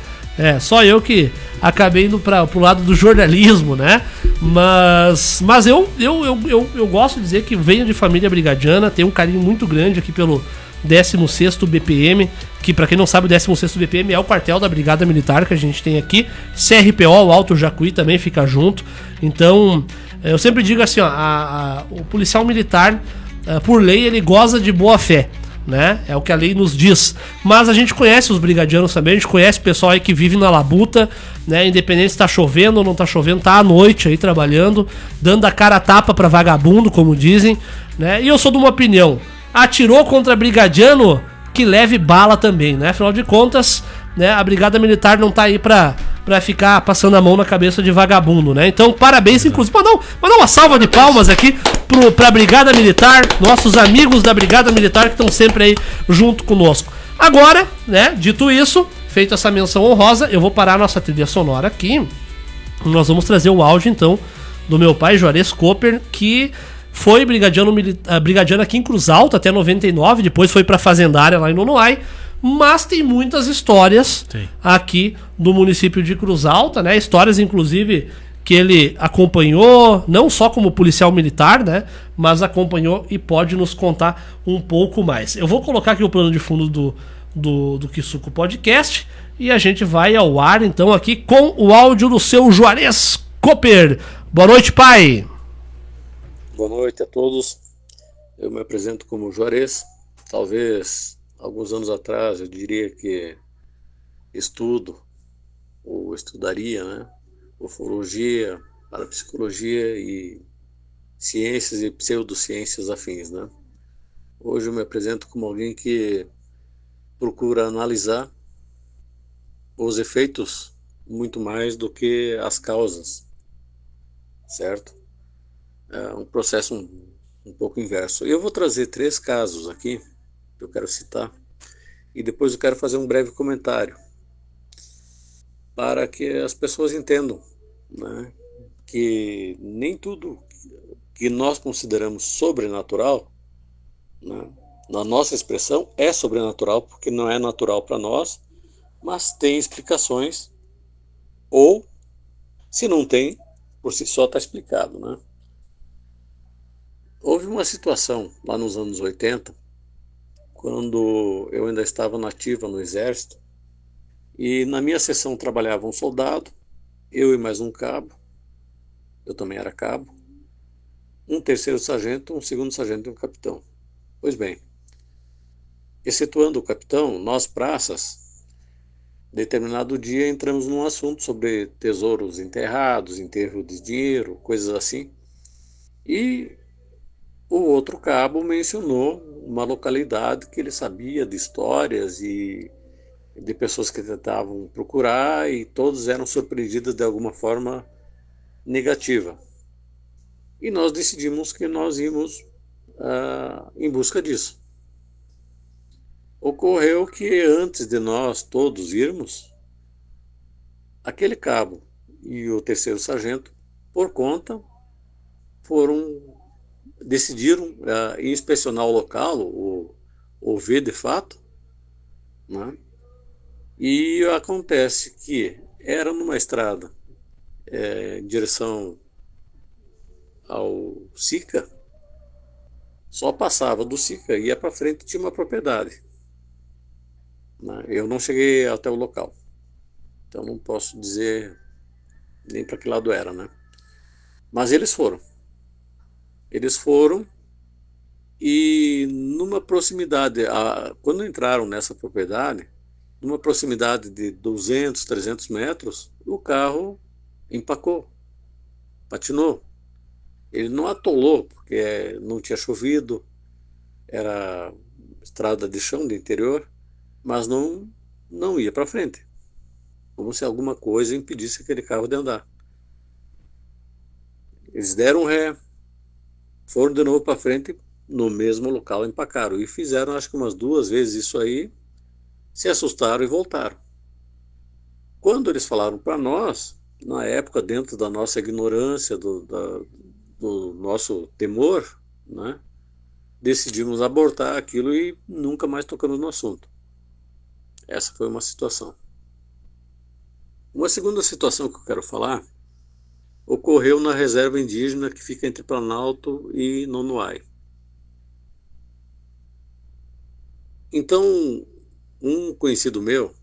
Só eu que acabei indo pro lado do jornalismo, né? Mas eu gosto de dizer que venho de família brigadiana, tenho um carinho muito grande aqui pelo 16º BPM, que pra quem não sabe, o 16º BPM é o quartel da Brigada Militar que a gente tem aqui. CRPO, o Alto Jacuí, também fica junto. Então... eu sempre digo assim, ó, o policial militar, por lei, ele goza de boa fé, né? É o que a lei nos diz. Mas a gente conhece os brigadianos também, a gente conhece o pessoal aí que vive na labuta, né? Independente se tá chovendo ou não tá chovendo, tá à noite aí trabalhando, dando a cara a tapa pra vagabundo, como dizem, né? E eu sou de uma opinião, atirou contra brigadiano, que leve bala também, né? Afinal de contas, né, a Brigada Militar não tá aí pra ficar passando a mão na cabeça de vagabundo, né? Então, parabéns, inclusive, mandar uma salva de palmas aqui pra Brigada Militar, nossos amigos da Brigada Militar que estão sempre aí junto conosco. Agora, né, dito isso, feita essa menção honrosa, eu vou parar a nossa trilha sonora aqui. Nós vamos trazer o áudio, então, do meu pai, Juarez Cooper, que foi brigadiano aqui em Cruz Alta até 99, depois foi pra Fazendária lá em Nonoai. Mas tem muitas histórias aqui do município de Cruz Alta, né? Histórias, inclusive, que ele acompanhou, não só como policial militar, né? Mas acompanhou e pode nos contar um pouco mais. Eu vou colocar aqui o plano de fundo do Kisuko Podcast e a gente vai ao ar, então, aqui com o áudio do seu Juarez Cooper. Boa noite, pai! Boa noite a todos. Eu me apresento como Juarez. Talvez... alguns anos atrás eu diria que estudaria, né? ufologia, parapsicologia e ciências e pseudociências afins, né? Hoje eu me apresento como alguém que procura analisar os efeitos muito mais do que as causas, certo? É um processo um pouco inverso. Eu vou trazer 3 casos aqui que eu quero citar e depois eu quero fazer um breve comentário para que as pessoas entendam, né, que nem tudo que nós consideramos sobrenatural, né, na nossa expressão, é sobrenatural, porque não é natural para nós, mas tem explicações, ou, se não tem, por si só está explicado, né? Houve uma situação lá nos anos 80, quando eu ainda estava na ativa no Exército, e na minha seção trabalhava um soldado, eu e mais um cabo, eu também era cabo, um terceiro sargento, um segundo sargento e um capitão. Pois bem, excetuando o capitão, nós praças, determinado dia entramos num assunto sobre tesouros enterrados, enterro de dinheiro, coisas assim, e o outro cabo mencionou uma localidade que ele sabia de histórias e de pessoas que tentavam procurar e todos eram surpreendidos de alguma forma negativa. E nós decidimos que nós íamos em busca disso. Ocorreu que antes de nós todos irmos, aquele cabo e o terceiro sargento, por conta, decidiram inspecionar o local, ou ver de fato, né? E acontece que era numa estrada em direção ao Sica, só passava do Sica, ia para frente e tinha uma propriedade, né? Eu não cheguei até o local, então não posso dizer nem para que lado era, né? Mas eles foram. Eles foram e numa proximidade, quando entraram nessa propriedade, numa proximidade de 200, 300 metros, o carro empacou, patinou. Ele não atolou, porque não tinha chovido, era estrada de chão do interior, mas não ia para frente, como se alguma coisa impedisse aquele carro de andar. Eles deram ré, foram de novo para frente, no mesmo local empacaram, e fizeram acho que umas 2 vezes isso aí, se assustaram e voltaram. Quando eles falaram para nós, na época, dentro da nossa ignorância, do nosso temor, né, decidimos abortar aquilo e nunca mais tocamos no assunto. Essa foi uma situação. Uma segunda situação que eu quero falar ocorreu na reserva indígena que fica entre Planalto e Nonoai. Então, um conhecido meu,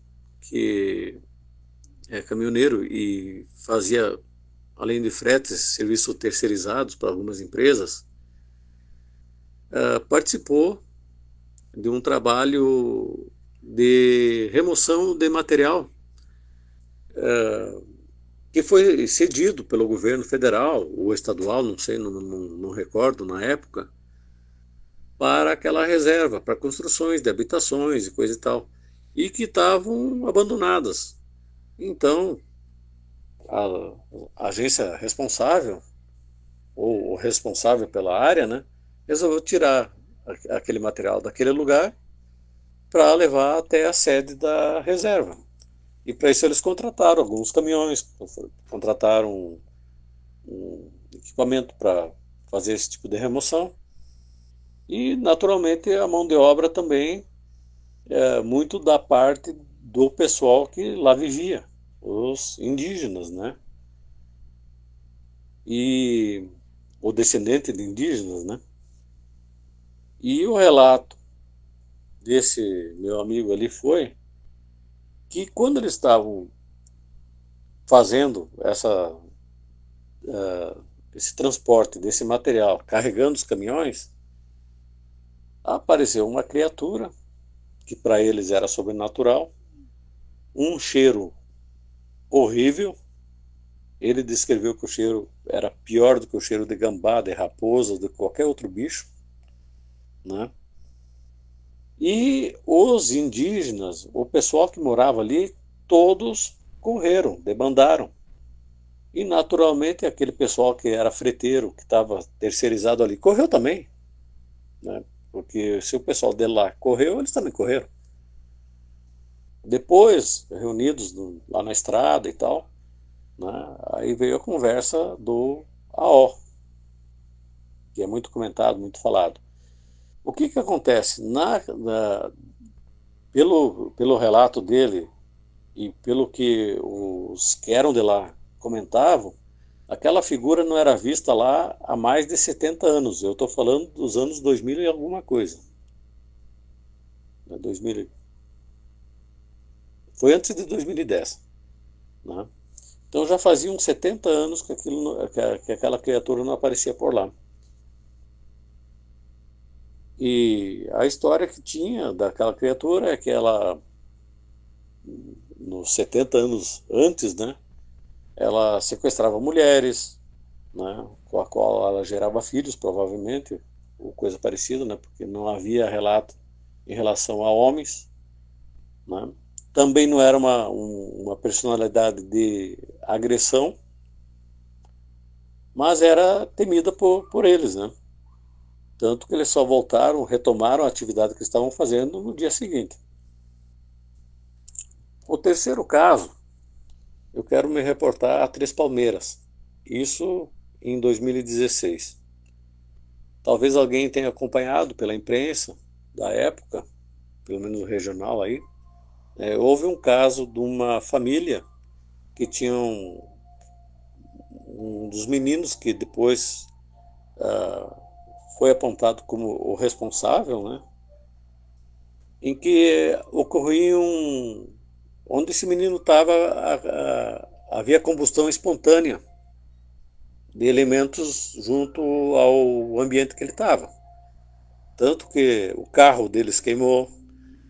que é caminhoneiro e fazia, além de fretes, serviços terceirizados para algumas empresas, participou de um trabalho de remoção de material que foi cedido pelo governo federal ou estadual, não sei, não recordo na época, para aquela reserva, para construções de habitações e coisa e tal, e que estavam abandonadas. Então, a agência responsável, ou o responsável pela área, né, resolveu tirar aquele material daquele lugar para levar até a sede da reserva. E para isso eles contrataram alguns caminhões, contrataram um equipamento para fazer esse tipo de remoção. E, naturalmente, a mão de obra também muito da parte do pessoal que lá vivia, os indígenas, né? E o descendente de indígenas, né? E o relato desse meu amigo ali foi que quando eles estavam fazendo esse transporte desse material, carregando os caminhões, apareceu uma criatura que para eles era sobrenatural, um cheiro horrível, Ele descreveu que o cheiro era pior do que o cheiro de gambá, de raposa, de qualquer outro bicho, né? E os indígenas, o pessoal que morava ali, todos correram, debandaram. E naturalmente aquele pessoal que era freteiro, que estava terceirizado ali, correu também, né? Porque se o pessoal de lá correu, eles também correram. Depois, reunidos lá na estrada e tal, né? Aí veio a conversa do AO, que é muito comentado, muito falado. O que que acontece? Pelo relato dele e pelo que os que eram de lá comentavam, aquela figura não era vista lá há mais de 70 anos. Eu estou falando dos anos 2000 e alguma coisa. 2000, foi antes de 2010. Né? Então já fazia uns 70 anos que, que aquela criatura não aparecia por lá. E a história que tinha daquela criatura é que ela, nos 70 anos antes, né, ela sequestrava mulheres, né, com a qual ela gerava filhos, provavelmente, ou coisa parecida, né, porque não havia relato em relação a homens. Né. Também não era uma personalidade de agressão, mas era temida por eles, né. Tanto que eles só retomaram a atividade que estavam fazendo no dia seguinte. O terceiro caso, eu quero me reportar a Três Palmeiras. Isso em 2016. Talvez alguém tenha acompanhado pela imprensa da época, pelo menos regional aí. Houve um caso de uma família que tinha um dos meninos que depois foi apontado como o responsável, né? Em que ocorria onde esse menino estava, havia combustão espontânea de elementos junto ao ambiente que ele estava. Tanto que o carro deles queimou,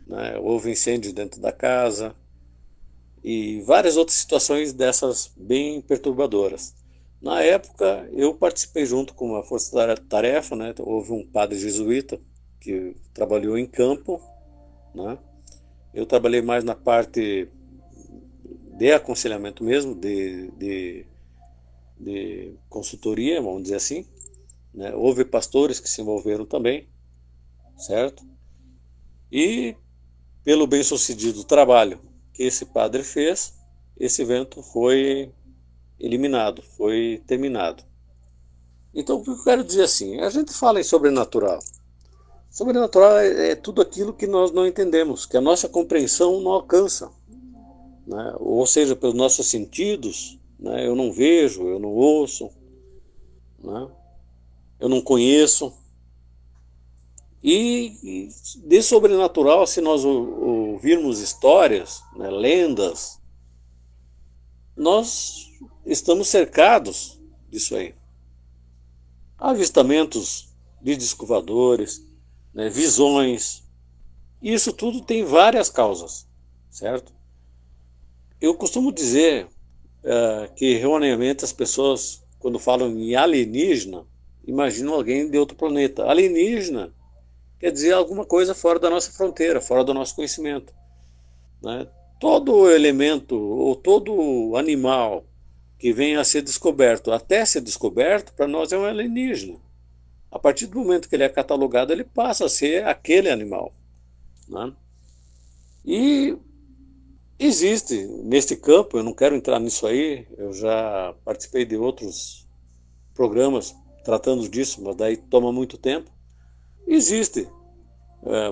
né? Houve incêndio dentro da casa e várias outras situações dessas bem perturbadoras. Na época, eu participei junto com uma força-tarefa, né? Houve um padre jesuíta que trabalhou em campo, né? Eu trabalhei mais na parte de aconselhamento mesmo, de consultoria, vamos dizer assim. Né? Houve pastores que se envolveram também, certo? E pelo bem-sucedido trabalho que esse padre fez, esse evento foi eliminado, foi terminado. Então, o que eu quero dizer assim, a gente fala em sobrenatural. Sobrenatural é tudo aquilo que nós não entendemos, que a nossa compreensão não alcança. Né? Ou seja, pelos nossos sentidos, né? Eu não vejo, eu não ouço, né? Eu não conheço. E de sobrenatural, se nós ouvirmos histórias, né, lendas, nós estamos cercados disso aí. Avistamentos de discos voadores, né, visões, isso tudo tem várias causas, certo? Eu costumo dizer que erroneamente as pessoas, quando falam em alienígena, imaginam alguém de outro planeta. Alienígena quer dizer alguma coisa fora da nossa fronteira, fora do nosso conhecimento. Né? Todo elemento ou todo animal que venha a ser descoberto, até ser descoberto, para nós é um alienígena. A partir do momento que ele é catalogado, ele passa a ser aquele animal. Né? E existe neste campo, eu não quero entrar nisso aí, eu já participei de outros programas tratando disso, mas daí toma muito tempo. Existe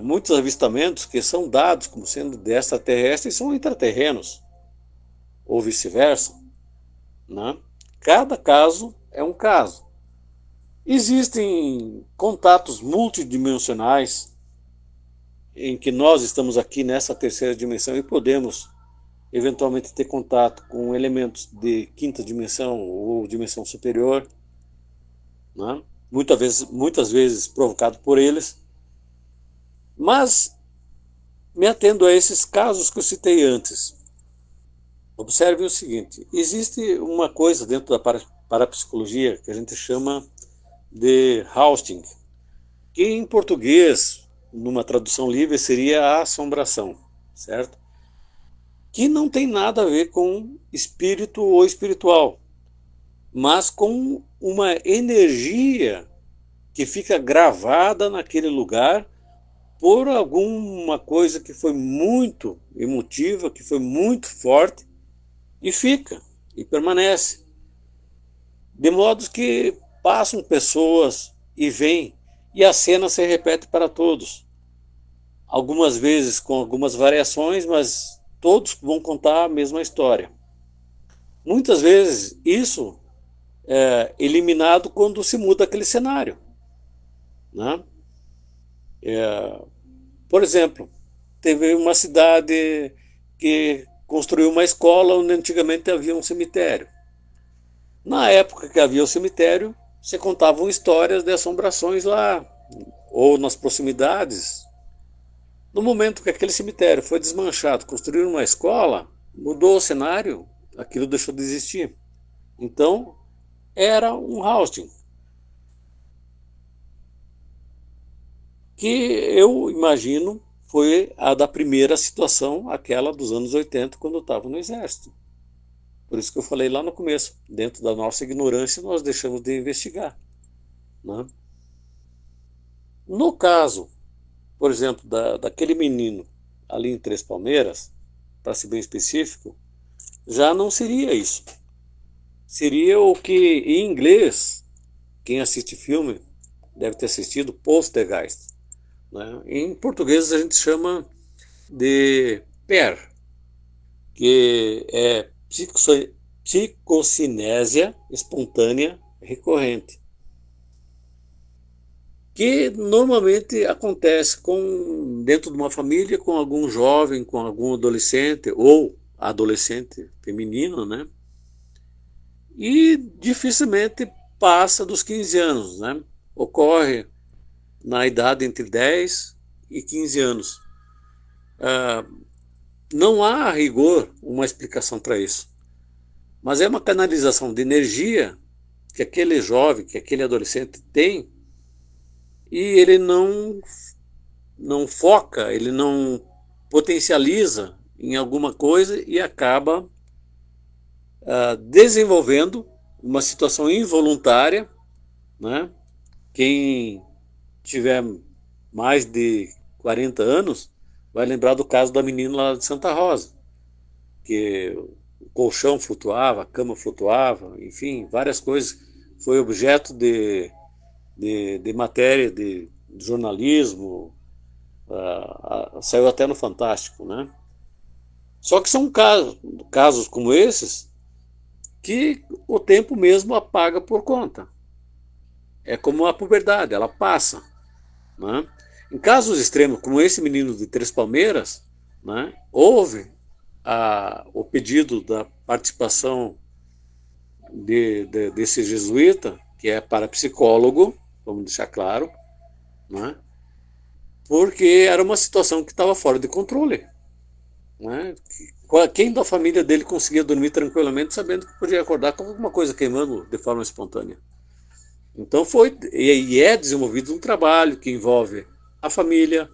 muitos avistamentos que são dados como sendo de extraterrestres e são intraterrenos, ou vice-versa. Né? Cada caso é um caso. Existem contatos multidimensionais em que nós estamos aqui nessa terceira dimensão e podemos eventualmente ter contato com elementos de quinta dimensão ou dimensão superior, né? Muitas vezes provocado por eles. Mas me atendo a esses casos que eu citei antes. Observe o seguinte, existe uma coisa dentro da parapsicologia que a gente chama de Hausting, que em português, numa tradução livre, seria a assombração, certo? Que não tem nada a ver com espírito ou espiritual, mas com uma energia que fica gravada naquele lugar por alguma coisa que foi muito emotiva, que foi muito forte, e fica, e permanece. De modo que passam pessoas e vêm, e a cena se repete para todos. Algumas vezes com algumas variações, mas todos vão contar a mesma história. Muitas vezes isso é eliminado quando se muda aquele cenário, né? Por exemplo, teve uma cidade que construiu uma escola onde antigamente havia um cemitério. Na época que havia o cemitério, se contavam histórias de assombrações lá, ou nas proximidades. No momento que aquele cemitério foi desmanchado, construíram uma escola, mudou o cenário, aquilo deixou de existir. Então, era um Hausting. Que eu imagino foi a da primeira situação, aquela dos anos 80, quando eu estava no Exército. Por isso que eu falei lá no começo, dentro da nossa ignorância, nós deixamos de investigar, né? No caso, por exemplo, daquele menino ali em Três Palmeiras, para ser bem específico, já não seria isso. Seria o que em inglês, quem assiste filme deve ter assistido, Poltergeist, né? Em português a gente chama de PER, que é psicocinésia espontânea recorrente, que normalmente acontece dentro de uma família com algum jovem, com algum adolescente ou adolescente feminino, né? E dificilmente passa dos 15 anos, né? Ocorre na idade entre 10 e 15 anos. Não há, a rigor, uma explicação para isso. Mas é uma canalização de energia que aquele jovem, que aquele adolescente tem, e ele não foca, ele não potencializa em alguma coisa e acaba desenvolvendo uma situação involuntária, né? Quem tiver mais de 40 anos vai lembrar do caso da menina lá de Santa Rosa, que o colchão flutuava, a cama flutuava, enfim, várias coisas. Foi objeto de matéria de jornalismo, saiu até no Fantástico, né? Só que são casos como esses que o tempo mesmo apaga por conta. É como a puberdade, ela passa, né? Em casos extremos, como esse menino de Três Palmeiras, né, houve o pedido da participação desse jesuíta, que é parapsicólogo, vamos deixar claro, né, porque era uma situação que estava fora de controle, né? Quem da família dele conseguia dormir tranquilamente sabendo que podia acordar com alguma coisa queimando de forma espontânea? Então é desenvolvido um trabalho que envolve a família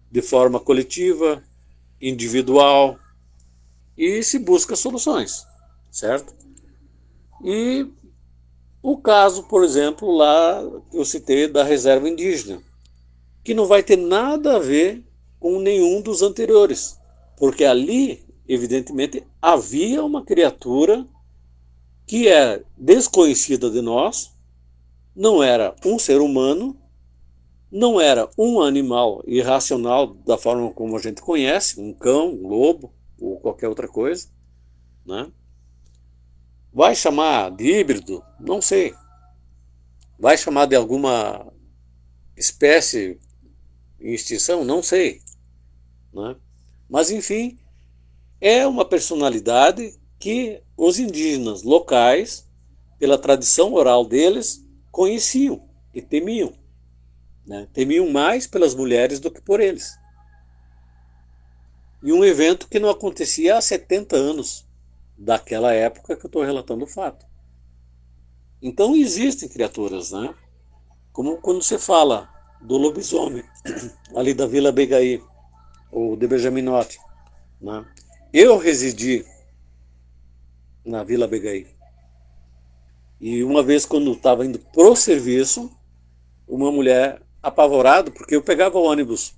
de forma coletiva, individual, e se busca soluções, certo? E o caso, por exemplo, lá eu citei da reserva indígena, que não vai ter nada a ver com nenhum dos anteriores, porque ali, evidentemente, havia uma criatura que é desconhecida de nós, não era um ser humano, não era um animal irracional da forma como a gente conhece, um cão, um lobo ou qualquer outra coisa, né? Vai chamar de híbrido? Não sei. Vai chamar de alguma espécie em extinção? Não sei, né? Mas, enfim, é uma personalidade que os indígenas locais, pela tradição oral deles, conheciam e temiam, né? Temiam mais pelas mulheres do que por eles. E um evento que não acontecia há 70 anos, daquela época que eu estou relatando o fato. Então existem criaturas, né? Como quando você fala do lobisomem, ali da Vila Begaí, ou de Benjaminote, né? Eu residi na Vila Begaí. E uma vez, quando estava indo pro serviço, uma mulher apavorada, porque eu pegava o ônibus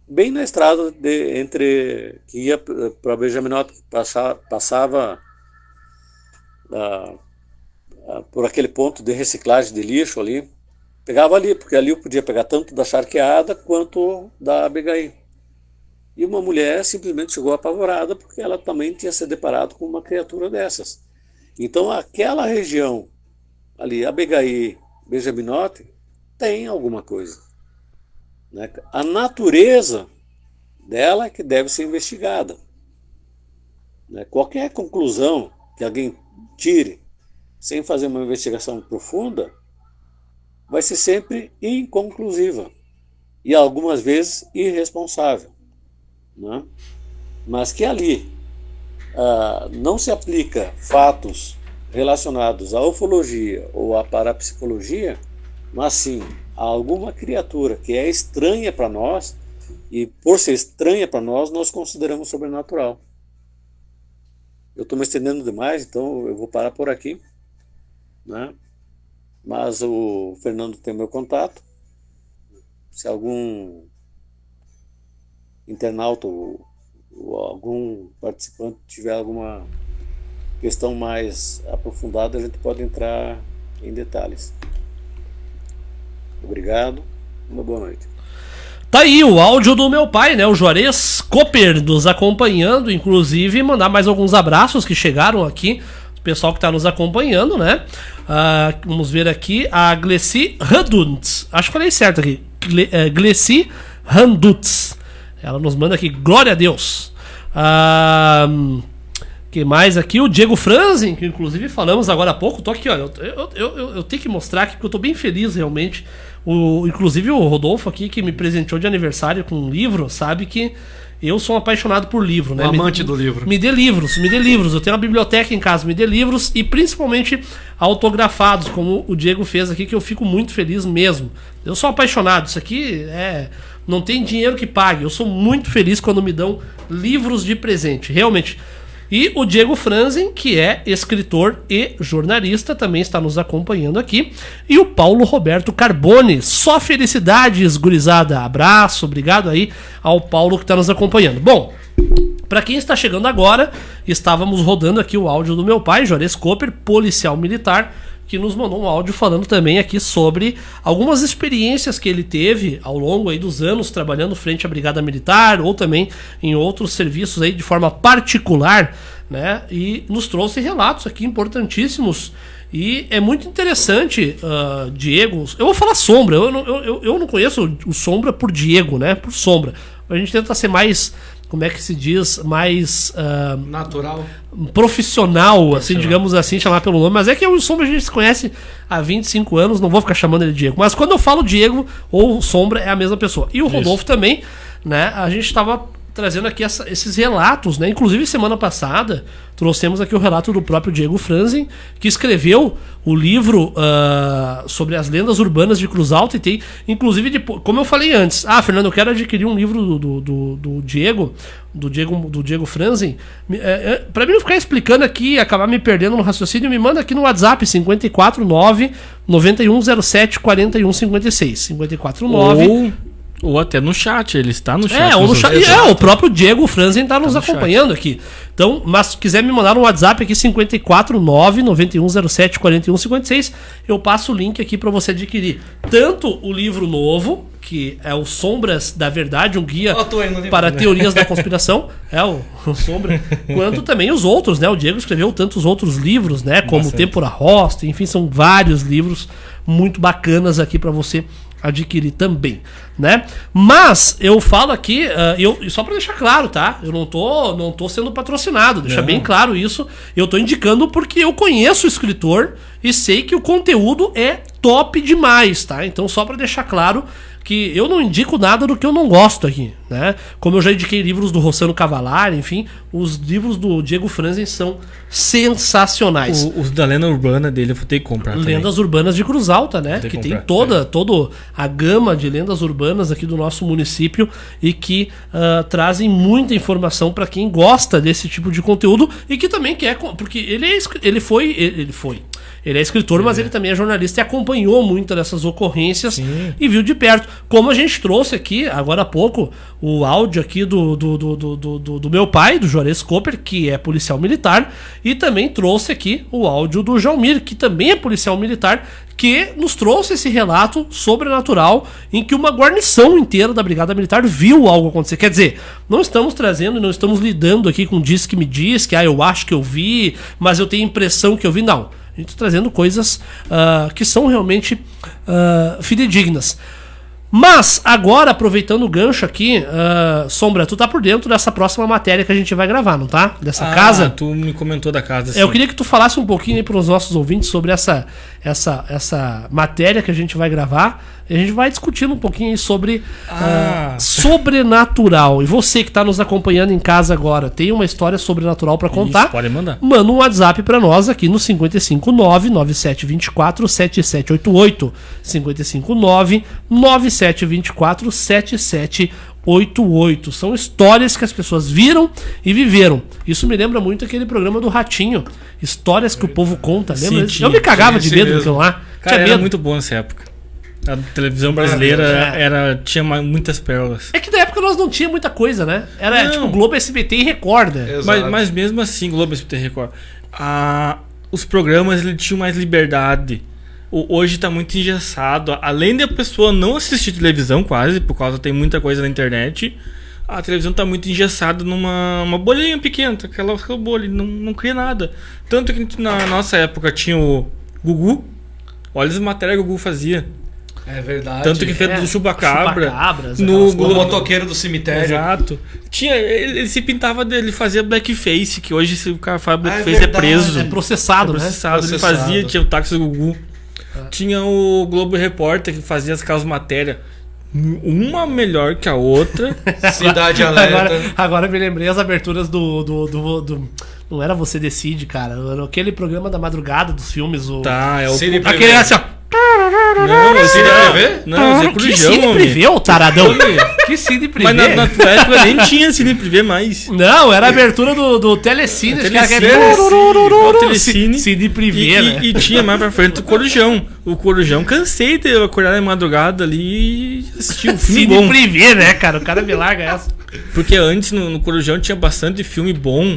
bem na estrada que ia para Benjaminote, passava por aquele ponto de reciclagem de lixo ali, pegava ali, porque ali eu podia pegar tanto da Charqueada quanto da Begaí. E uma mulher simplesmente chegou apavorada, porque ela também tinha se deparado com uma criatura dessas. Então aquela região ali, Begaí, Benjaminote, tem alguma coisa, né? A natureza dela é que deve ser investigada, né? Qualquer conclusão que alguém tire sem fazer uma investigação profunda vai ser sempre inconclusiva e algumas vezes irresponsável, né? Mas que ali não se aplica fatos relacionados à ufologia ou à parapsicologia, mas sim a alguma criatura que é estranha para nós, e por ser estranha para nós consideramos sobrenatural. Eu estou me estendendo demais, então eu vou parar por aqui, né? Mas o Fernando tem meu contato. Se algum internauta ou algum participante tiver alguma questão mais aprofundada, a gente pode entrar em detalhes. Obrigado, uma boa noite. Tá aí o áudio do meu pai, né? O Juarez Cooper nos acompanhando, inclusive mandar mais alguns abraços que chegaram aqui, o pessoal que está nos acompanhando, né? Vamos ver aqui a Glessi Randuts. Acho que falei certo aqui. Glessi Randuts. Ela nos manda aqui, glória a Deus. Que mais aqui? O Diego Franzen, que inclusive falamos agora há pouco. Tô aqui, olha. Eu tenho que mostrar aqui que eu tô bem feliz realmente. Inclusive o Rodolfo aqui, que me presenteou de aniversário com um livro, sabe que eu sou um apaixonado por livro, né? Amante do livro. Me dê livros. Eu tenho uma biblioteca em casa, me dê livros e principalmente autografados, como o Diego fez aqui, que eu fico muito feliz mesmo. Eu sou apaixonado. Isso aqui não tem dinheiro que pague. Eu sou muito feliz quando me dão livros de presente, realmente. E o Diego Franzen, que é escritor e jornalista, também está nos acompanhando aqui. E o Paulo Roberto Carbone. Só felicidades, gurizada. Abraço, obrigado aí ao Paulo que está nos acompanhando. Bom, para quem está chegando agora, estávamos rodando aqui o áudio do meu pai, Juarez Cooper, policial militar, que nos mandou um áudio falando também aqui sobre algumas experiências que ele teve ao longo aí dos anos trabalhando frente à Brigada Militar ou também em outros serviços aí de forma particular, né? E nos trouxe relatos aqui importantíssimos. E é muito interessante, Diego. Eu vou falar Sombra, eu não conheço o Sombra por Diego, né? Por Sombra. A gente tenta ser mais, como é que se diz, mais natural, profissional, assim, digamos assim, chamar pelo nome. Mas é que o Sombra a gente se conhece há 25 anos, não vou ficar chamando ele de Diego. Mas quando eu falo Diego ou Sombra, é a mesma pessoa. E o Rodolfo também, né? A gente estava trazendo aqui esses relatos, né? Inclusive semana passada trouxemos aqui o relato do próprio Diego Franzen, que escreveu o livro sobre as lendas urbanas de Cruz Alta, e tem, inclusive, como eu falei antes, Fernando, eu quero adquirir um livro do Diego Franzen. Para mim não ficar explicando aqui e acabar me perdendo no raciocínio, me manda aqui no WhatsApp 549 9107 4156 549 ou até no chat, ele está no chat. Ou no chat. O próprio Diego Franzen está nos acompanhando aqui. Então, mas se quiser me mandar um WhatsApp aqui, 549-9107-4156, eu passo o link aqui para você adquirir tanto o livro novo, que é o Sombras da Verdade, um guia para teorias da conspiração, o Sombra, quanto também os outros, né? O Diego escreveu tantos outros livros, né? Como o Tempora Rosta, enfim, são vários livros muito bacanas aqui para você adquirir também, né? Mas eu falo aqui, só para deixar claro, tá? Eu não tô sendo patrocinado, deixa bem claro isso. Eu tô indicando porque eu conheço o escritor e sei que o conteúdo é top demais, tá? Então, só pra deixar claro que eu não indico nada do que eu não gosto aqui, né? Como eu já indiquei livros do Rossano Cavalar, enfim, os livros do Diego Franzen são sensacionais. Os da lenda urbana dele eu vou ter que comprar também. Lendas Urbanas de Cruz Alta, né? Que tem toda a gama de lendas urbanas aqui do nosso município e que trazem muita informação para quem gosta desse tipo de conteúdo e que também quer, porque ele é escritor, mas ele também é jornalista e acompanhou muito dessas ocorrências. Sim. E viu de perto. Como a gente trouxe aqui, agora há pouco, o áudio aqui do meu pai, do Juarez Cooper, que é policial militar, e também trouxe aqui o áudio do Jalmir, que também é policial militar, que nos trouxe esse relato sobrenatural em que uma guarnição inteira da Brigada Militar viu algo acontecer. Quer dizer, não estamos trazendo, não estamos lidando aqui com diz que me diz, que eu acho que eu vi, mas eu tenho a impressão que eu vi. Não. A gente está trazendo coisas que são realmente fidedignas. Mas, agora, aproveitando o gancho aqui, Sombra, tu tá por dentro dessa próxima matéria que a gente vai gravar, não tá? Dessa casa. Tu me comentou da casa. Eu queria que tu falasse um pouquinho aí pros nossos ouvintes sobre essa matéria que a gente vai gravar. E a gente vai discutindo um pouquinho aí sobre sobrenatural. E você que tá nos acompanhando em casa agora, tem uma história sobrenatural pra contar? Isso, pode mandar. Manda um WhatsApp pra nós aqui no 559-9724-7788. 559-9724-7788. São histórias que as pessoas viram e viveram. Isso me lembra muito aquele programa do Ratinho. Histórias que o povo conta, lembra? Sim, eu me cagava de medo daquilo lá. Cara, era muito bom nessa época. A televisão brasileira tinha muitas pérolas. É que na época nós não tinha muita coisa, né? Era tipo Globo, SBT e Record. Né? Mas mesmo assim, Globo, SBT e Record. Os programas eles tinham mais liberdade. Hoje tá muito engessado. Além de a pessoa não assistir televisão quase, por causa tem muita coisa na internet, a televisão tá muito engessada numa bolinha pequena, aquela bolha, não cria nada. Tanto que na nossa época tinha o Gugu. Olha as matérias que o Gugu fazia. É verdade. Tanto que fez do Chupacabra. O motoqueiro do cemitério. Exato. Ele se pintava dele, fazia blackface, que hoje se o cara faz blackface é preso. É processado, né? Ele fazia, tinha o táxi do Gugu. Tinha o Globo Repórter que fazia aquelas matérias. Uma melhor que a outra. Cidade Alerta. Agora me lembrei as aberturas do não era Você Decide, cara. Era aquele programa da madrugada dos filmes. Aquele assim, ó. Não, Cine Privé? Não, que Cine Privé, ô taradão? Que Cine Privé? Mas na tua época nem tinha Cine Privé mais. Não, era a abertura do Telecine. O Telecine. Cine Privé, né? E tinha mais pra frente o Corujão. O Corujão, cansei de acordar na madrugada ali e assistir um filme bom. Cine Privé, né, cara? O cara me larga essa. Porque antes no Corujão tinha bastante filme bom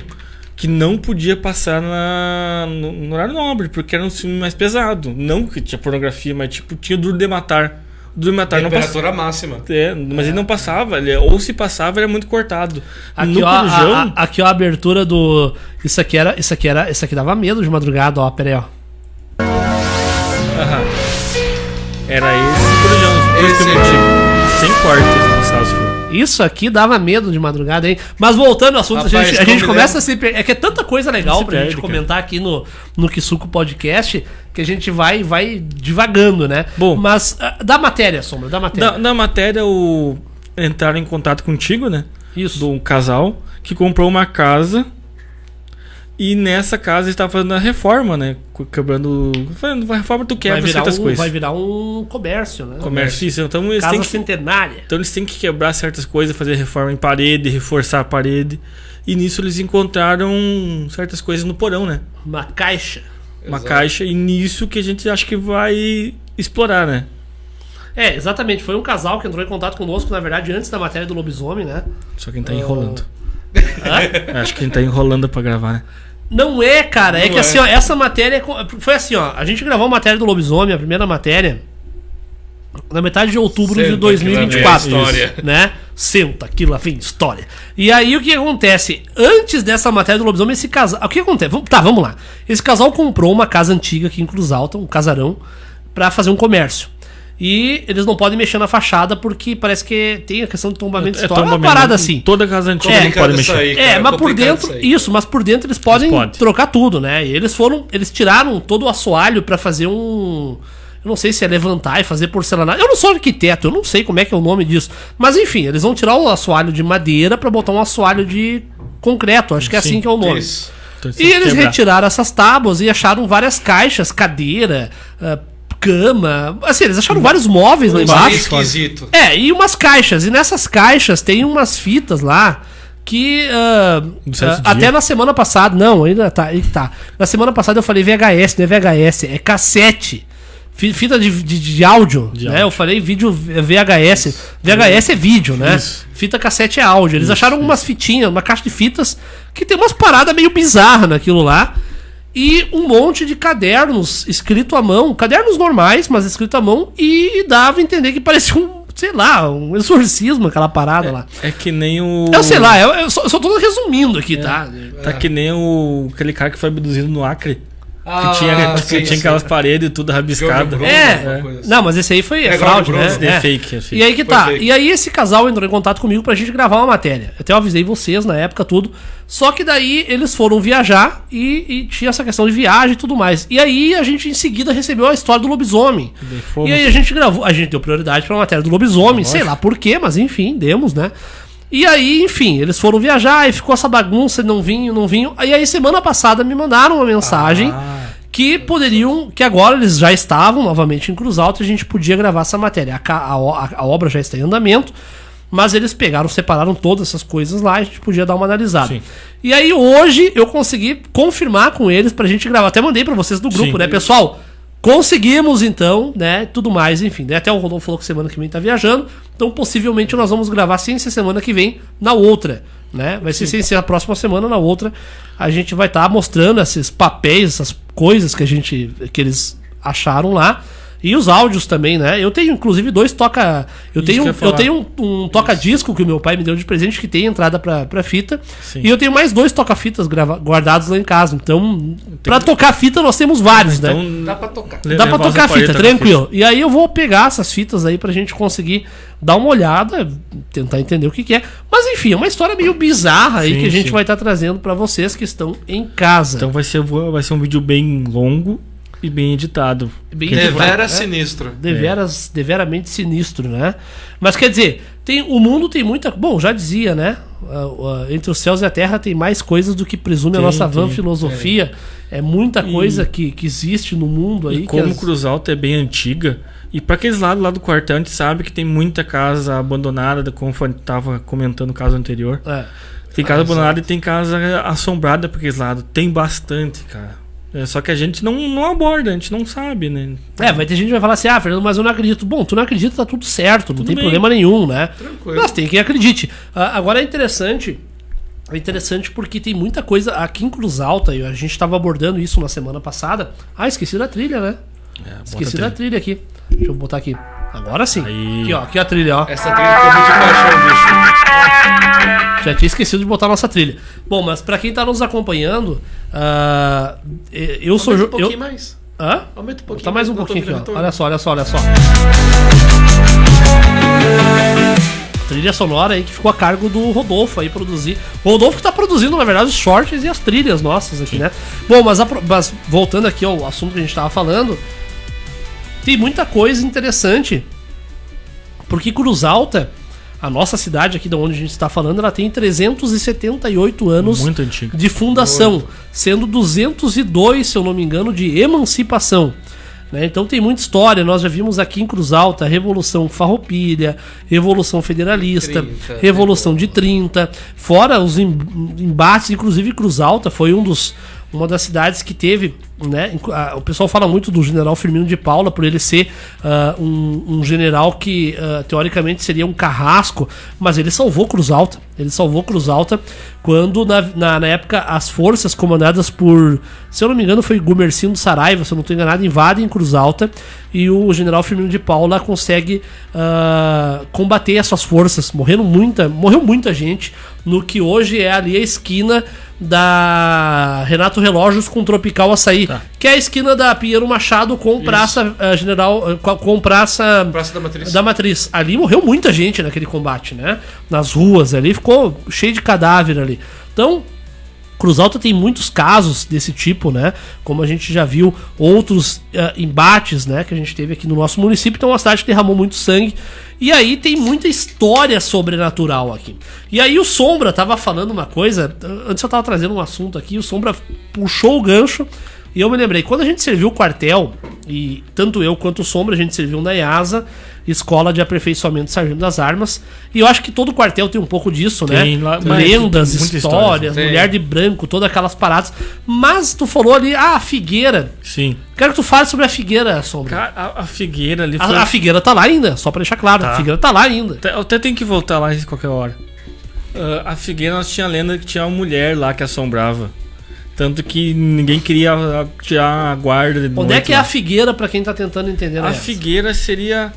que não podia passar no horário nobre, porque era um filme mais pesado. Não que tinha pornografia, mas tipo, tinha Duro de Matar. Duro de Matar temperatura máxima. Mas ele não passava, ou se passava, era muito cortado. Aqui, ó, aqui ó, a abertura do. Isso aqui dava medo de madrugada, ó. Pera aí, ó. Era esse Corujão. Sem cortes, não sabe. Isso aqui dava medo de madrugada, hein? Mas voltando ao assunto, rapaz, a gente começa a se... É que é tanta coisa legal pra gente comentar aqui no Kisuko Podcast que a gente vai divagando, né? Bom, mas da matéria, Sombra, da matéria. Da matéria, entraram em contato contigo, né? Isso. De um casal que comprou uma casa e nessa casa estava fazendo a reforma, né? Fazendo uma reforma, tu quebra certas coisas. Vai virar um comércio, né? Comércio, isso. Então, eles casa centenária. Então eles têm que quebrar certas coisas, fazer reforma em parede, reforçar a parede. E nisso eles encontraram certas coisas no porão, né? Uma caixa. Uma caixa, e nisso que a gente acha que vai explorar, né? É, exatamente. Foi um casal que entrou em contato conosco, na verdade, antes da matéria do lobisomem, né? Só que a gente tá enrolando. Acho que a gente tá enrolando pra gravar, né? Não é, cara. É que assim, ó, essa matéria foi assim, ó. A gente gravou a matéria do lobisomem, a primeira matéria, na metade de outubro de 2024. Né? Senta, aquilo lá vem história. E aí o que acontece? Antes dessa matéria do lobisomem, esse casal. O que acontece? Vamos lá. Esse casal comprou uma casa antiga aqui em Cruz Alta, um casarão, pra fazer um comércio. E eles não podem mexer na fachada porque parece que tem a questão de tombamento histórico. Uma parada assim. Toda casa antiga não pode mexer. Aí, mas por dentro. Isso, mas por dentro eles podem trocar tudo, né? E eles tiraram todo o assoalho pra fazer um. Eu não sei se é levantar e fazer porcelanato. Eu não sou arquiteto, eu não sei como é que é o nome disso. Mas enfim, eles vão tirar o assoalho de madeira pra botar um assoalho de concreto. Acho que é assim que é o nome. Isso. E eles retiraram essas tábuas e acharam várias caixas, cadeira, cama. Assim, eles acharam vários móveis lá embaixo. Esquisito. E umas caixas. E nessas caixas tem umas fitas lá que até na semana passada... Não, ainda tá, aí tá. Na semana passada eu falei VHS, não é VHS, é cassete. Fita de áudio, né? Eu falei vídeo VHS. Isso. VHS é vídeo, né? Isso. Fita cassete é áudio. Eles acharam umas fitinhas, uma caixa de fitas que tem umas paradas meio bizarras naquilo lá. E um monte de cadernos escrito à mão. Cadernos normais, mas escrito à mão. E dava a entender que parecia sei lá, um exorcismo, aquela parada lá. É que nem o... Eu sei lá, eu só tô resumindo aqui, tá? Tá que nem aquele cara que foi abduzido no Acre. Que tinha aquelas paredes e tudo rabiscado. Não, mas esse aí foi fraude, né? É fake. E aí que tá. E aí esse casal entrou em contato comigo pra gente gravar uma matéria. Até eu avisei vocês na época, tudo. Só que daí eles foram viajar e tinha essa questão de viagem e tudo mais. E aí a gente em seguida recebeu a história do lobisomem. E aí a gente gravou, a gente deu prioridade pra matéria do lobisomem, sei lá por quê, mas enfim, demos, né? E aí, enfim, eles foram viajar e ficou essa bagunça, não vinham. E aí, semana passada, me mandaram uma mensagem que agora eles já estavam novamente em Cruz Alta e a gente podia gravar essa matéria. A obra já está em andamento, mas eles separaram todas essas coisas lá e a gente podia dar uma analisada. Sim. E aí, hoje, eu consegui confirmar com eles pra gente gravar. Até mandei pra vocês do grupo, sim, né, pessoal? Conseguimos, então, né, tudo mais, enfim, né, até o Rodolfo falou que semana que vem tá viajando, então possivelmente nós vamos gravar sem ser semana que vem, na outra, né, vai ser sem ser a próxima semana, na outra, a gente vai estar mostrando esses papéis, essas coisas que eles acharam lá, e os áudios também, né, eu tenho inclusive eu tenho um toca-disco que o meu pai me deu de presente, que tem entrada pra fita, sim, e eu tenho mais 2 toca-fitas guardados lá em casa, então, pra tocar fita nós temos vários, então, né. Dá pra tocar. Dá pra tocar fita, tranquilo. E aí eu vou pegar essas fitas aí pra gente conseguir dar uma olhada, tentar entender o que é. Mas enfim, é uma história meio bizarra aí, sim, que a gente vai estar trazendo pra vocês que estão em casa. Então vai ser um vídeo bem longo e bem editado. Deveras sinistro. Deveramente sinistro, né? Mas quer dizer, o mundo tem muita... Bom, já dizia, né? Entre os céus e a terra tem mais coisas do que presume a nossa van filosofia. É muita coisa que existe no mundo aí. E como Cruz Alta é bem antiga, e para aqueles lados lá do quartel, a gente sabe que tem muita casa abandonada, como a gente estava comentando no caso anterior. Tem casa abandonada e tem casa assombrada para aqueles lados. Tem bastante, cara. Só que a gente não aborda, a gente não sabe, né? Vai ter gente que vai falar assim, Fernando, mas eu não acredito. Bom, tu não acredita, tá tudo certo, não tem problema nenhum, né? Tranquilo. Mas tem quem acredite. Agora é interessante porque tem muita coisa aqui em Cruz Alta, e a gente estava abordando isso na semana passada. Esqueci da trilha, né? Esqueci da trilha aqui. Deixa eu botar aqui. Agora sim. Aí. Aqui a trilha, ó. Essa trilha ficou muito paixão, bicho. Já tinha esquecido de botar a nossa trilha. Bom, mas pra quem tá nos acompanhando, eu sou... Aumenta um pouquinho mais. Aumenta um pouquinho. Tá mais um pouquinho aqui, ó. Olha só. Trilha sonora aí que ficou a cargo do Rodolfo aí produzir. O Rodolfo que tá produzindo, na verdade, os shorts e as trilhas nossas aqui, né? Bom, mas voltando aqui ao assunto que a gente tava falando, tem muita coisa interessante, porque Cruz Alta, a nossa cidade aqui de onde a gente está falando, ela tem 378 anos de fundação, sendo 202, se eu não me engano, de emancipação. Então tem muita história, nós já vimos aqui em Cruz Alta a Revolução Farroupilha, Revolução Federalista, Revolução de 30, fora os embates, inclusive Cruz Alta foi uma das cidades que teve, né? O pessoal fala muito do general Firmino de Paula por ele ser um general que teoricamente seria um carrasco, mas ele salvou Cruz Alta. Ele salvou Cruz Alta quando na época as forças comandadas por, se eu não me engano, foi Gumercindo do Saraiva, se eu não estou enganado, invadem Cruz Alta e o general Firmino de Paula consegue combater essas forças. Morreu muita gente no que hoje é ali a esquina da Renato Relógios com Tropical Açaí, que é a esquina da Pinheiro Machado com Praça com Praça da Matriz. Ali morreu muita gente naquele combate, né? Nas ruas ali, ficou cheio de cadáver ali. Então, Cruz Alta tem muitos casos desse tipo, né? Como a gente já viu outros embates, né? Que a gente teve aqui no nosso município. Então é uma cidade que derramou muito sangue. E aí tem muita história sobrenatural aqui. E aí o Sombra tava falando uma coisa. Antes eu tava trazendo um assunto aqui. O Sombra puxou o gancho. E eu me lembrei, quando a gente serviu o quartel, e tanto eu quanto o Sombra, a gente serviu na EASA, Escola de Aperfeiçoamento Sargento das Armas, e eu acho que todo quartel tem um pouco disso, tem, né? Lendas, histórias, mulher de branco, todas aquelas paradas. Mas tu falou ali, a Figueira. Sim. Quero que tu fale sobre a Figueira, Sombra. Cara, a Figueira ali foi... A Figueira tá lá ainda, só pra deixar claro. Tá. A Figueira tá lá ainda. Eu até tenho que voltar lá em qualquer hora. A Figueira, nós tinha a lenda que tinha uma mulher lá que assombrava. Tanto que ninguém queria tirar a guarda. Onde é que é a Figueira, pra quem tá tentando entender? A Figueira seria...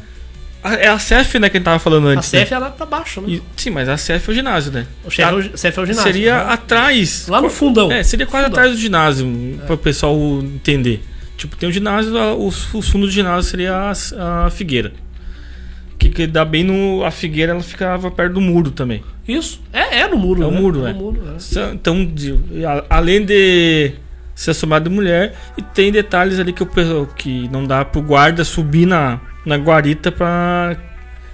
É a CEF, né, que a gente tava falando antes. A CEF é lá pra baixo, né? Sim, mas a CEF é o ginásio, né? O CEF é o ginásio. Seria atrás. Lá no fundão. Seria quase atrás do ginásio, para o pessoal entender. Tipo, tem o ginásio, o fundo do ginásio seria a Figueira. Que dá bem no... A Figueira, ela ficava perto do muro também. Isso. É no muro, né? É o muro, é. No muro, é. Então, além de ser assombrado de mulher, e tem detalhes ali que não dá pro guarda subir na guarita pra...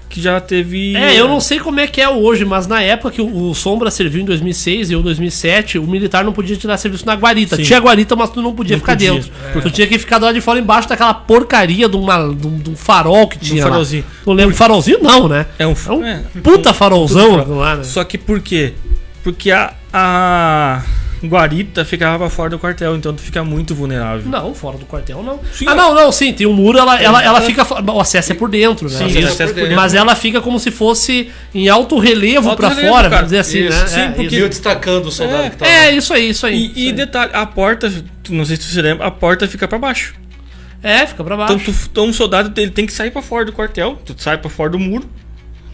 Que já teve... Eu não sei como é que é hoje, mas na época que o Sombra serviu em 2006 e eu em 2007, o militar não podia tirar serviço na guarita. Sim. Tinha guarita, mas tu não podia ficar dentro. Tu tinha que ficar do lado de fora, embaixo daquela porcaria de um farol que tinha farolzinho. Lá. Não lembro, farolzinho não, né? É um puta farolzão lá, né? Só que por quê? Porque a guarita ficava fora do quartel, então tu fica muito vulnerável. Não, fora do quartel não. Sim, não, sim, tem um muro, ela fica... O acesso é por dentro, né? Sim, o acesso é por dentro. Mas ela fica como se fosse em alto relevo pra fora, vamos dizer assim, isso, né? Sim, porque eu destacando o soldado que tava lá. Isso aí. E detalhe, a porta, não sei se você lembra, a porta fica pra baixo. Fica pra baixo. Então um soldado ele tem que sair pra fora do quartel, tu sai pra fora do muro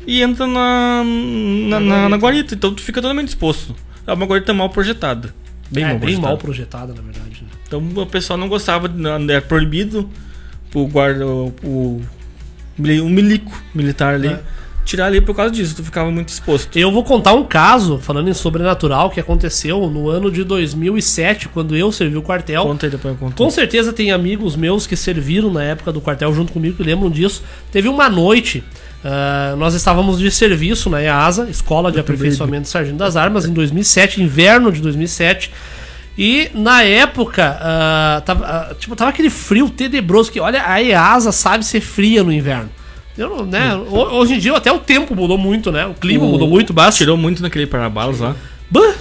e entra na guarita, então tu fica totalmente exposto. É uma guarita mal projetada. Bem mal projetada, na verdade. Então o pessoal não gostava, era proibido o milico militar ali tirar ali por causa disso, tu ficava muito exposto. Eu vou contar um caso, falando em sobrenatural, que aconteceu no ano de 2007, quando eu servi o quartel. Conta aí, depois eu conto. Com certeza tem amigos meus que serviram na época do quartel junto comigo, que lembram disso. Teve uma noite... nós estávamos de serviço na EASA, Escola de Aperfeiçoamento Sargento das Armas, em 2007, inverno de 2007. E na época, tava aquele frio tenebroso, que olha, a EASA sabe ser fria no inverno. Hoje em dia até o tempo mudou muito, né? O clima mudou muito, bastante. Tirou muito naquele para-balas lá.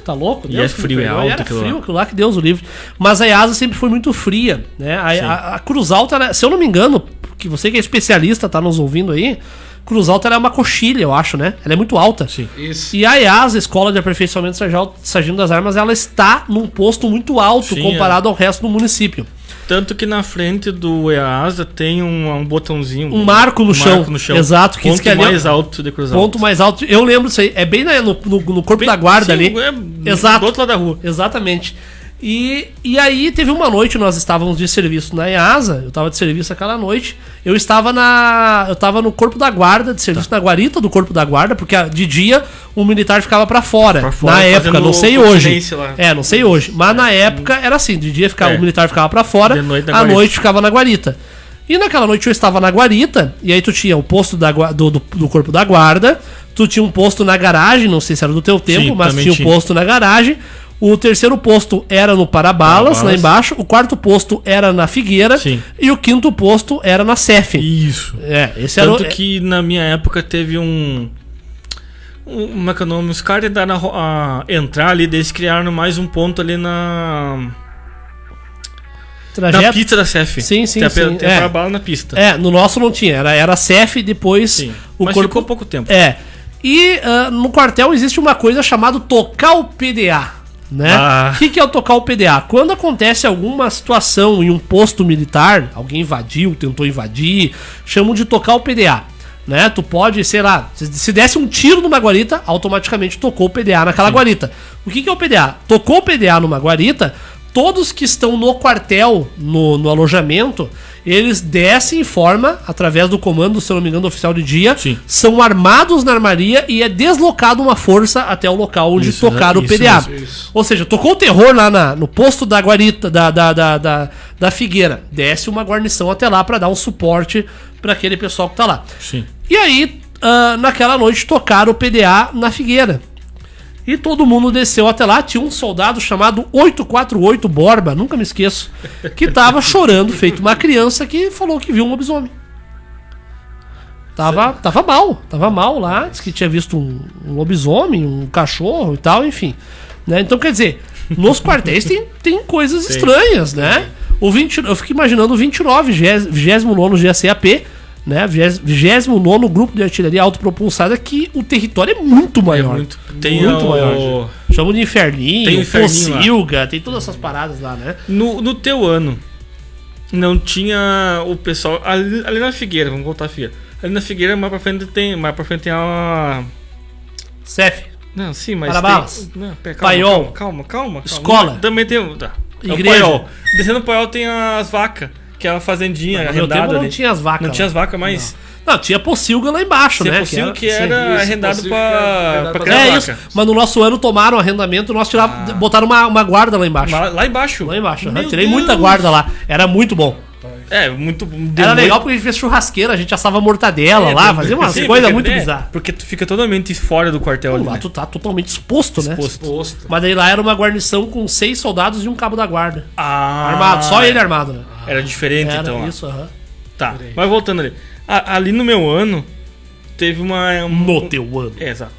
Tá louco? E Deus, é frio, é alto. Era frio, aquilo lá, que Deus o livre. Mas a EASA sempre foi muito fria, né? A Cruz Alta, se eu não me engano, que você que é especialista, tá nos ouvindo aí, Cruz Alta é uma coxilha, eu acho, né? Ela é muito alta. Sim. Isso. E a EASA, Escola de Aperfeiçoamento Sargento das Armas, ela está num posto muito alto comparado ao resto do município. Tanto que na frente do EASA tem um botãozinho. Um marco no chão. Exato. Que ponto mais alto de Cruz Alta. Ponto mais alto. Eu lembro disso aí. É bem no corpo da guarda ali. Exato. Do outro lado da rua. Exatamente. E aí teve uma noite, nós estávamos de serviço na EASA, eu estava de serviço aquela noite, eu estava no corpo da guarda, de serviço na guarita do corpo da guarda, porque de dia o militar ficava pra fora na época, não sei hoje. Não sei hoje, mas na época era assim, de dia o militar ficava pra fora, à noite ficava na guarita. E naquela noite eu estava na guarita, e aí tu tinha o posto do corpo da guarda, tu tinha um posto na garagem, não sei se era do teu tempo, mas tinha um posto na garagem. O terceiro posto era no Parabalas, lá embaixo. O quarto posto era na Figueira. Sim. E o quinto posto era na CEF. Isso. Esse Tanto que na minha época teve como é que é o nome? Os caras tentaram entrar ali, eles criaram mais um ponto ali na pista da CEF. Sim. Tem a Parabala na pista. No nosso não tinha. Era CEF, depois... Sim. Mas ficou pouco tempo. E no quartel existe uma coisa chamada tocar o PDA. Né? O que é o tocar o PDA? Quando acontece alguma situação em um posto militar, alguém invadiu, tentou invadir, chamam de tocar o PDA, né? Tu pode, sei lá, se desse um tiro numa guarita, automaticamente tocou o PDA naquela guarita. O que é o PDA? Tocou o PDA numa guarita, todos que estão no quartel, no alojamento, eles descem em forma, através do comando, se eu não me engano, do oficial de dia, Sim. são armados na armaria e é deslocado uma força até o local onde tocaram o PDA. isso. Ou seja, tocou o terror lá no posto da guarita, da Figueira. Desce uma guarnição até lá pra dar um suporte pra aquele pessoal que tá lá. Sim. E aí, naquela noite, tocaram o PDA na Figueira. E todo mundo desceu até lá. Tinha um soldado chamado 848 Borba, nunca me esqueço, que tava chorando, feito uma criança que falou que viu um lobisomem. Tava mal lá, disse que tinha visto um lobisomem, um cachorro e tal, enfim. Né? Então, quer dizer, nos quartéis tem coisas estranhas, né? Eu fico imaginando o 29, 29º GACAP, né? 29º Grupo de Artilharia Autopropulsada, que o território é muito maior. Tem muito o... maior. Chamam de Inferninho, Tem o Inferninho Pocilga, tem todas essas paradas lá, né? No teu ano, não tinha o pessoal... Ali na Figueira, vamos voltar a Figueira. Ali na Figueira, mais pra frente tem a... CEF. Não, sim, mas Parabalas. tem... Não, Paiol. Calma. Escola. Também tem... Tá. Igreja. É o Paiol. Descendo o Paiol tem as vacas, que é uma fazendinha No meu tempo arrendada não ali. tinha as vacas. Não tinha as vacas, mas... Não, tinha Pocilga lá embaixo, Tinha né? Pocilga que era isso, arrendado Pocilga pra pra criar É vaca. isso, mas no nosso ano tomaram o arrendamento, nós botaram uma guarda lá embaixo. Lá embaixo. Lá embaixo, Meu tirei Deus. muita guarda lá. Era muito bom. Muito... Era legal porque a gente fez churrasqueira, a gente assava mortadela lá, fazia umas Sim, coisas porque- muito bizarras. Porque tu fica totalmente fora do quartel ali, Lá né? tu tá totalmente exposto, né? Posto. Mas daí lá era uma guarnição com 6 soldados e um cabo da guarda. Ah, Armado, só ele armado, né? Era diferente, Era então. Lá. isso, aham. Tá, mas voltando ali. Ali no meu ano, teve uma... No teu ano. Exato.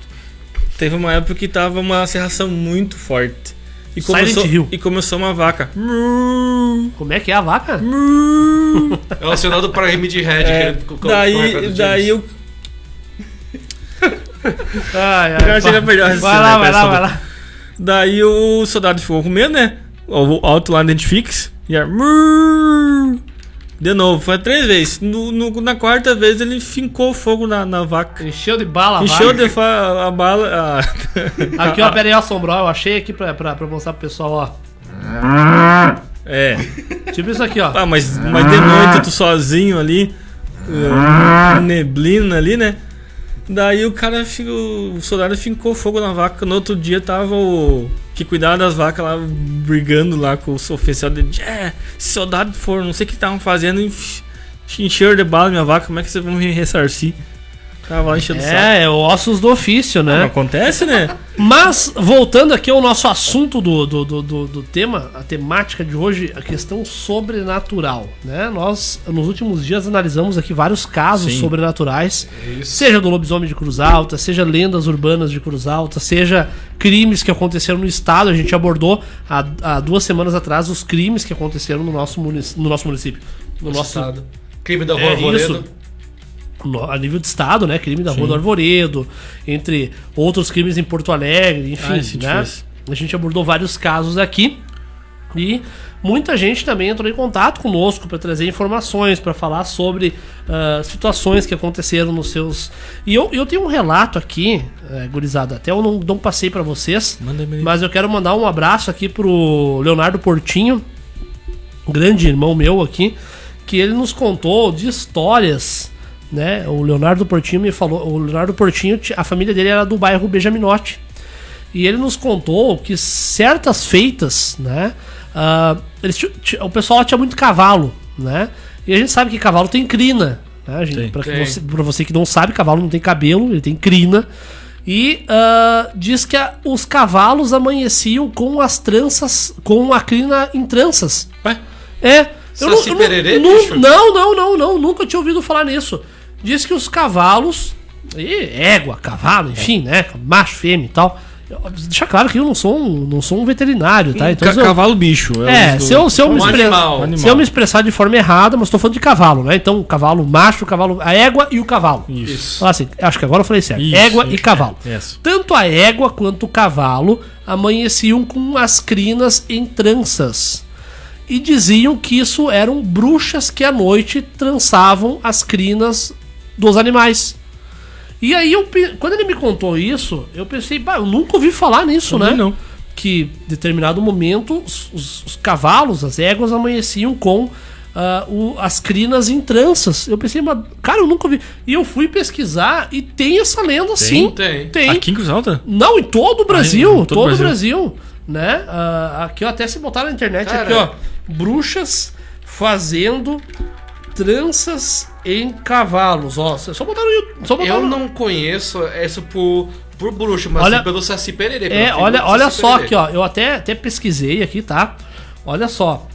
Teve uma época que tava uma serração muito forte. E Silent Hill. começou uma vaca. Como é que é a vaca? Relacionado para Remy de Red. Daí eu... Ai, Eu chego a perder a vai raciocínio, lá, né, vai lá, peço vai lá. Daí o soldado ficou com medo, né? O alto lá identifica-se. E era... De novo, foi 3 vezes. Na quarta vez ele fincou fogo na vaca. Encheu de bala a Encheu vaca. a bala. Aqui, ó, pera aí, ó, Sombral. Eu achei aqui pra mostrar pro pessoal, ó. É. Tipo isso aqui, ó. Mas de noite tu sozinho ali. Neblina ali, né? Daí o soldado fincou fogo na vaca. No outro dia tava o que cuidava das vacas lá, brigando lá com o oficial dele. Se soldado for, não sei o que estavam fazendo, encheram de bala minha vaca, como é que vocês vão me ressarcir? Tava lá enchendo o saco. É ossos do ofício, né? Não acontece, né? Mas, voltando aqui ao nosso assunto do tema, a temática de hoje, a questão sobrenatural, né? Nós, nos últimos dias, analisamos aqui vários casos Sim. sobrenaturais, seja do lobisomem de Cruz Alta, seja lendas urbanas de Cruz Alta, seja crimes que aconteceram no estado. A gente abordou há 2 semanas atrás os crimes que aconteceram no nosso município. No nosso Estado. Crime da Rua Arvoredo. A nível de estado, né? Crime da Rua do Arvoredo, entre outros crimes em Porto Alegre, enfim, né? A gente abordou vários casos aqui e muita gente também entrou em contato conosco para trazer informações, para falar sobre situações que aconteceram nos seus... E eu tenho um relato aqui, gurizada, até eu não passei para vocês, mas eu quero mandar um abraço aqui pro Leonardo Portinho, um grande irmão meu aqui, que ele nos contou de histórias... Né? O Leonardo Portinho me falou. O Leonardo Portinho, a família dele era do bairro Benjaminote. E ele nos contou que certas feitas, né? O pessoal tinha muito cavalo, né? E a gente sabe que cavalo tem crina, né, gente? Pra você que não sabe, cavalo não tem cabelo, ele tem crina. E diz que os cavalos amanheciam com as tranças, com a crina em tranças. Ué? Saci Pererê, bicho? Não, nunca tinha ouvido falar nisso. Diz que os cavalos, égua, cavalo, enfim, né? Macho, fêmea e tal. Deixa claro que eu não sou um veterinário, tá? Então, Cavalo bicho. Se eu me expressar de forma errada, mas estou falando de cavalo, né? Então, cavalo macho, a égua e o cavalo. Isso. Assim, acho que agora eu falei certo. Isso, Égua e cavalo. Isso. Tanto a égua quanto o cavalo amanheciam com as crinas em tranças. E diziam que isso eram bruxas que à noite trançavam as crinas dos animais. E aí, quando ele me contou isso, eu pensei, eu nunca ouvi falar nisso, né? Não. que em determinado momento os cavalos, as éguas amanheciam com as crinas em tranças. Eu pensei, mas, cara, eu nunca vi. E eu fui pesquisar e tem essa lenda, sim. Tem. Aqui em Cruz Alta? Não, em todo o Brasil. Em todo o Brasil. Né? Aqui, ó, até se botar na internet, cara, aqui, ó. Bruxas fazendo tranças em cavalos. Ó, só botar no YouTube. Eu não conheço essa por bruxa, mas pelo Saci Pererê. Olha só aqui, ó. Eu até pesquisei aqui, tá? Olha só.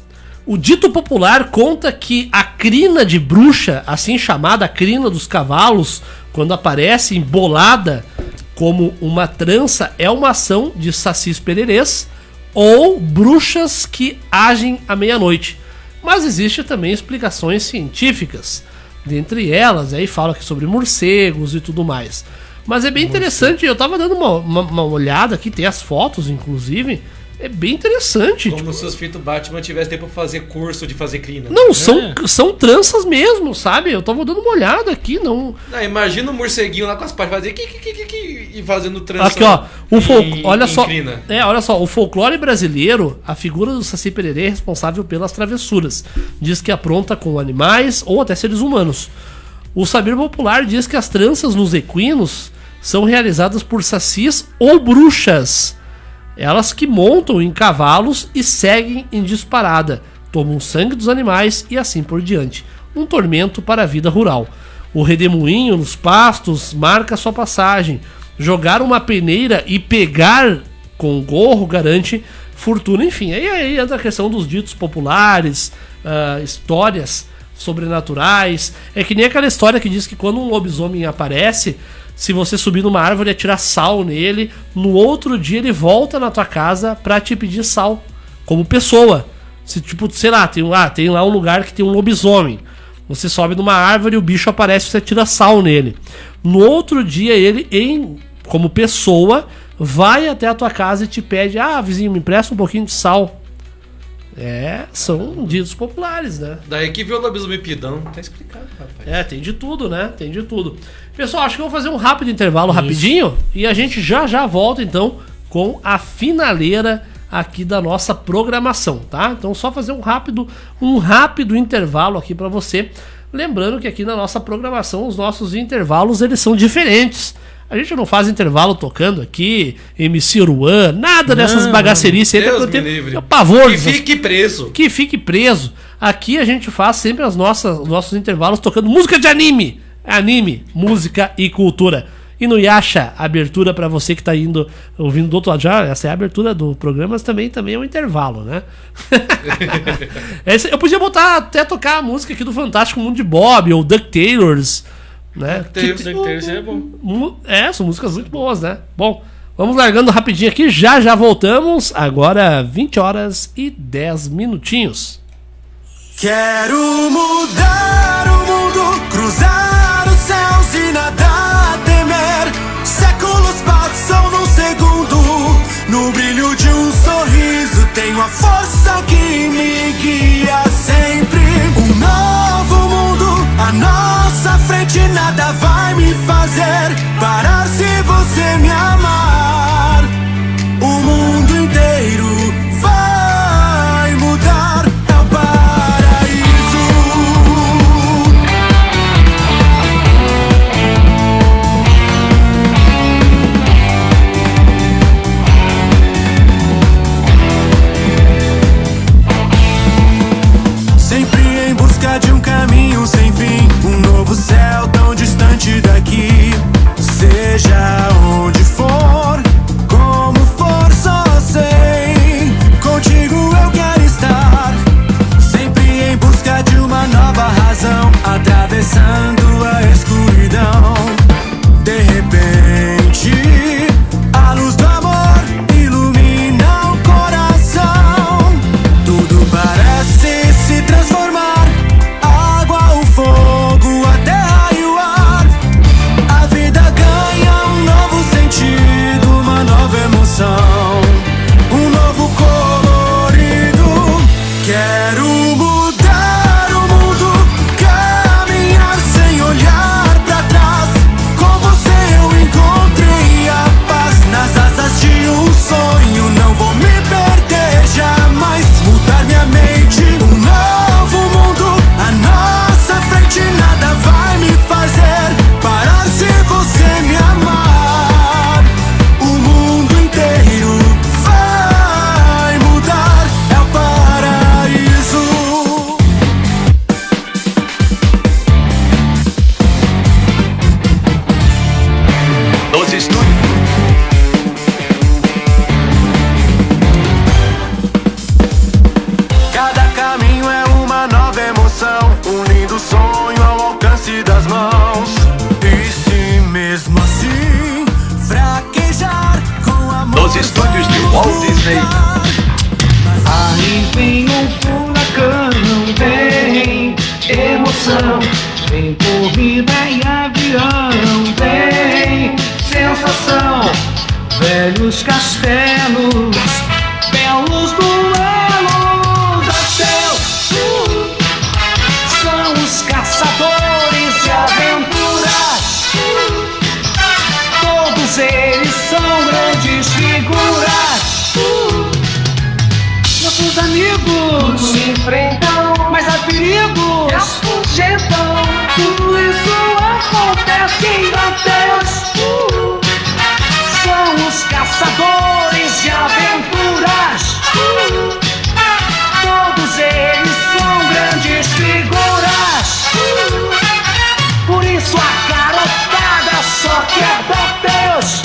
O dito popular conta que a crina de bruxa, assim chamada crina dos cavalos, quando aparece embolada como uma trança, é uma ação de sacis pererês ou bruxas que agem à meia-noite. Mas existe também explicações científicas. Dentre elas, aí fala aqui sobre morcegos e tudo mais. Mas é bem interessante, eu tava dando uma olhada aqui, tem as fotos, inclusive. É bem interessante. Como se os Fito Batman tivessem tempo pra fazer curso de fazer crina. Não, são tranças mesmo, sabe? Eu tava dando uma olhada aqui, não... Imagina o morceguinho lá com as patas fazer e fazendo trança. Aqui, ó, olha só. Olha só, o folclore brasileiro, a figura do Saci Pererê é responsável pelas travessuras. Diz que apronta com animais ou até seres humanos. O saber popular diz que as tranças nos equinos são realizadas por sacis ou bruxas. Elas que montam em cavalos e seguem em disparada, tomam sangue dos animais e assim por diante. Um tormento para a vida rural. O redemoinho nos pastos marca sua passagem. Jogar uma peneira e pegar com gorro garante fortuna. Enfim, aí entra a questão dos ditos populares, histórias sobrenaturais. É que nem aquela história que diz que quando um lobisomem aparece... Se você subir numa árvore e atirar sal nele, no outro dia ele volta na tua casa pra te pedir sal. Como pessoa. Se, tipo, sei lá, tem lá um lugar que tem um lobisomem. Você sobe numa árvore e o bicho aparece e você tira sal nele. No outro dia ele, como pessoa, vai até a tua casa e te pede: vizinho, me empresta um pouquinho de sal. São ditos populares, né? Daí que viu o lobisomem pidão, tá explicado, rapaz. Tem de tudo, né? Tem de tudo. Pessoal, acho que eu vou fazer um rápido intervalo rapidinho e a gente já volta então com a finaleira aqui da nossa programação, tá? Então só fazer um rápido intervalo aqui pra você. Lembrando que aqui na nossa programação os nossos intervalos eles são diferentes. A gente não faz intervalo tocando aqui, MC Uruan, nada dessas bagacerices. Deus me livre. Pavor. Que fique preso. Que fique preso. Aqui a gente faz sempre os nossos intervalos tocando música de anime. Anime, música e cultura. E no Yasha, abertura pra você que tá ouvindo do outro lado. Já, essa é a abertura do programa, mas também é um intervalo, né? Eu podia até tocar a música aqui do Fantástico Mundo de Bob, ou DuckTales, né? DuckTales é bom. São músicas muito boas, né? Bom, vamos largando rapidinho aqui, já voltamos. Agora 20 horas e 10 minutinhos. Quero mudar o mundo, cruzar os céus e nada temer. Séculos passam num segundo, no brilho de um sorriso tenho a força que me guia sempre. Um novo mundo à nossa frente, nada vai me fazer parar se você me amar. O mundo inteiro vai mudar, é o paraíso. Sempre em busca de um caminho sem fim, um novo céu tão distante daqui. Seja onde for, coração, um lindo sonho ao alcance das mãos. E se mesmo assim fraquejar com amor, Nos estúdios de Walt Disney. Aí vem um furacão, vem emoção, vem corrida e avião, vem sensação, velhos castelos, belos duelos a céu. São os caçadores de aventuras, todos eles são grandes figuras. Nossos amigos se enfrentam, mas há perigos e afugentam. Tudo isso acontece em Deus. São os caçadores de aventuras, todos eles são grandes figuras. Por isso a garotada só quer Deus.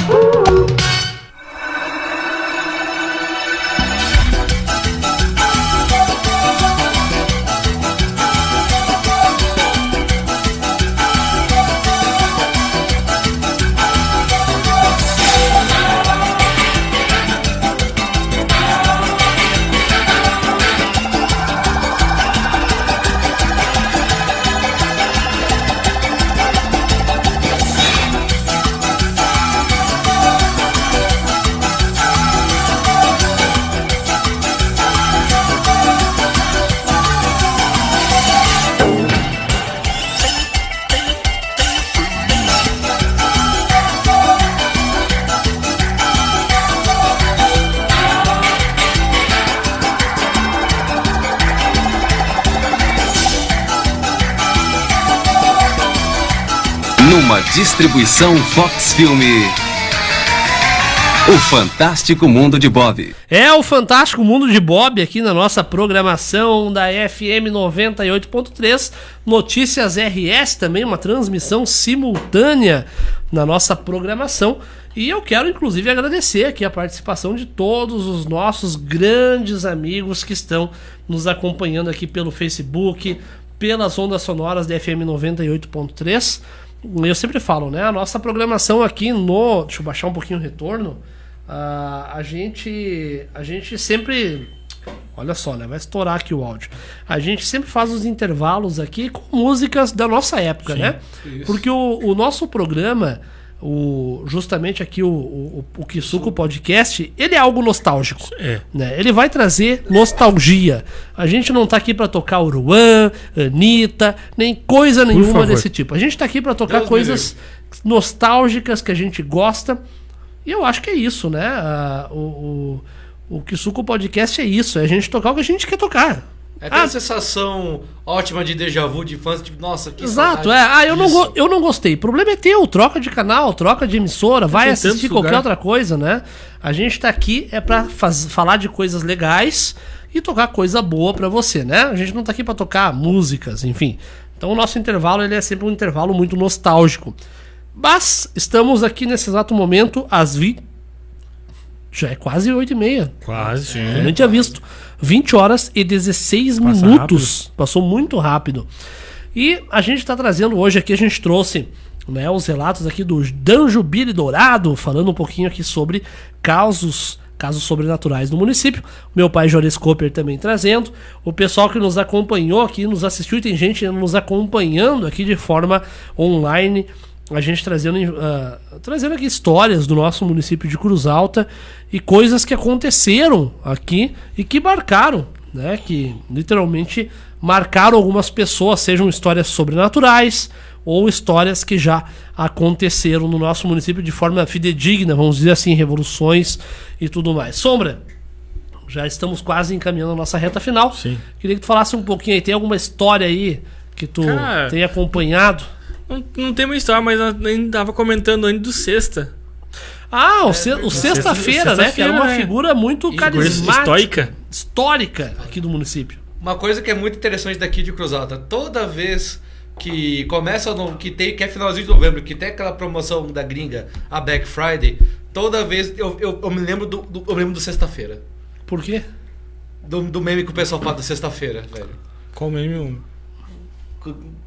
Numa distribuição Fox Filme. O Fantástico Mundo de Bob. É o Fantástico Mundo de Bob aqui na nossa programação da FM 98.3. Notícias RS também, uma transmissão simultânea na nossa programação. E eu quero inclusive agradecer aqui a participação de todos os nossos grandes amigos que estão nos acompanhando aqui pelo Facebook, pelas ondas sonoras da FM 98.3. Eu sempre falo, né? A nossa programação aqui no... Deixa eu baixar um pouquinho o retorno. A gente sempre... Olha só, né? Vai estourar aqui o áudio. A gente sempre faz os intervalos aqui com músicas da nossa época, sim, né? Isso. Porque o nosso programa... justamente aqui o Kisuko Podcast, ele é algo nostálgico, né? Ele vai trazer nostalgia. A gente não tá aqui pra tocar Uruan, Anitta, nem coisa nenhuma desse tipo. A gente tá aqui pra tocar coisas nostálgicas que a gente gosta. E eu acho que é isso, né? O Kisuko Podcast é isso, é a gente tocar o que a gente quer tocar. É aquela sensação ótima de déjà vu, de fãs, tipo, nossa, que exato, eu não gostei. O problema é teu, troca de canal, troca de emissora, vai assistir qualquer outra coisa, né? A gente tá aqui pra falar de coisas legais e tocar coisa boa pra você, né? A gente não tá aqui pra tocar músicas, enfim. Então o nosso intervalo, ele é sempre um intervalo muito nostálgico. Mas estamos aqui nesse exato momento, às 20... Já é quase 8h30. Quase, sim. Eu nem tinha visto. 20 horas e 16 minutos. Rápido. Passou muito rápido. E a gente está trazendo hoje aqui, a gente trouxe, né, os relatos aqui do Danjo Billy Dourado, falando um pouquinho aqui sobre casos sobrenaturais no município. Meu pai Joris Cooper também trazendo. O pessoal que nos acompanhou aqui, nos assistiu, e tem gente nos acompanhando aqui de forma online. A gente trazendo aqui histórias do nosso município de Cruz Alta e coisas que aconteceram aqui e que marcaram, né? Que literalmente marcaram algumas pessoas, sejam histórias sobrenaturais ou histórias que já aconteceram no nosso município de forma fidedigna, vamos dizer assim, revoluções e tudo mais. Sombra, já estamos quase encaminhando a nossa reta final. Sim. Queria que tu falasse um pouquinho aí, tem alguma história aí que tu tenha acompanhado? Não tem uma história, mas a gente tava comentando antes do Sexta. O Sexta-feira, né? Que era uma figura muito carismática. Histórica aqui do município. Uma coisa que é muito interessante daqui de Cruz Alta, toda vez que começa, que é finalzinho de novembro, que tem aquela promoção da gringa, a Black Friday, toda vez eu me lembro do Sexta-feira. Por quê? Do meme que o pessoal fala da Sexta-feira, velho. Qual meme?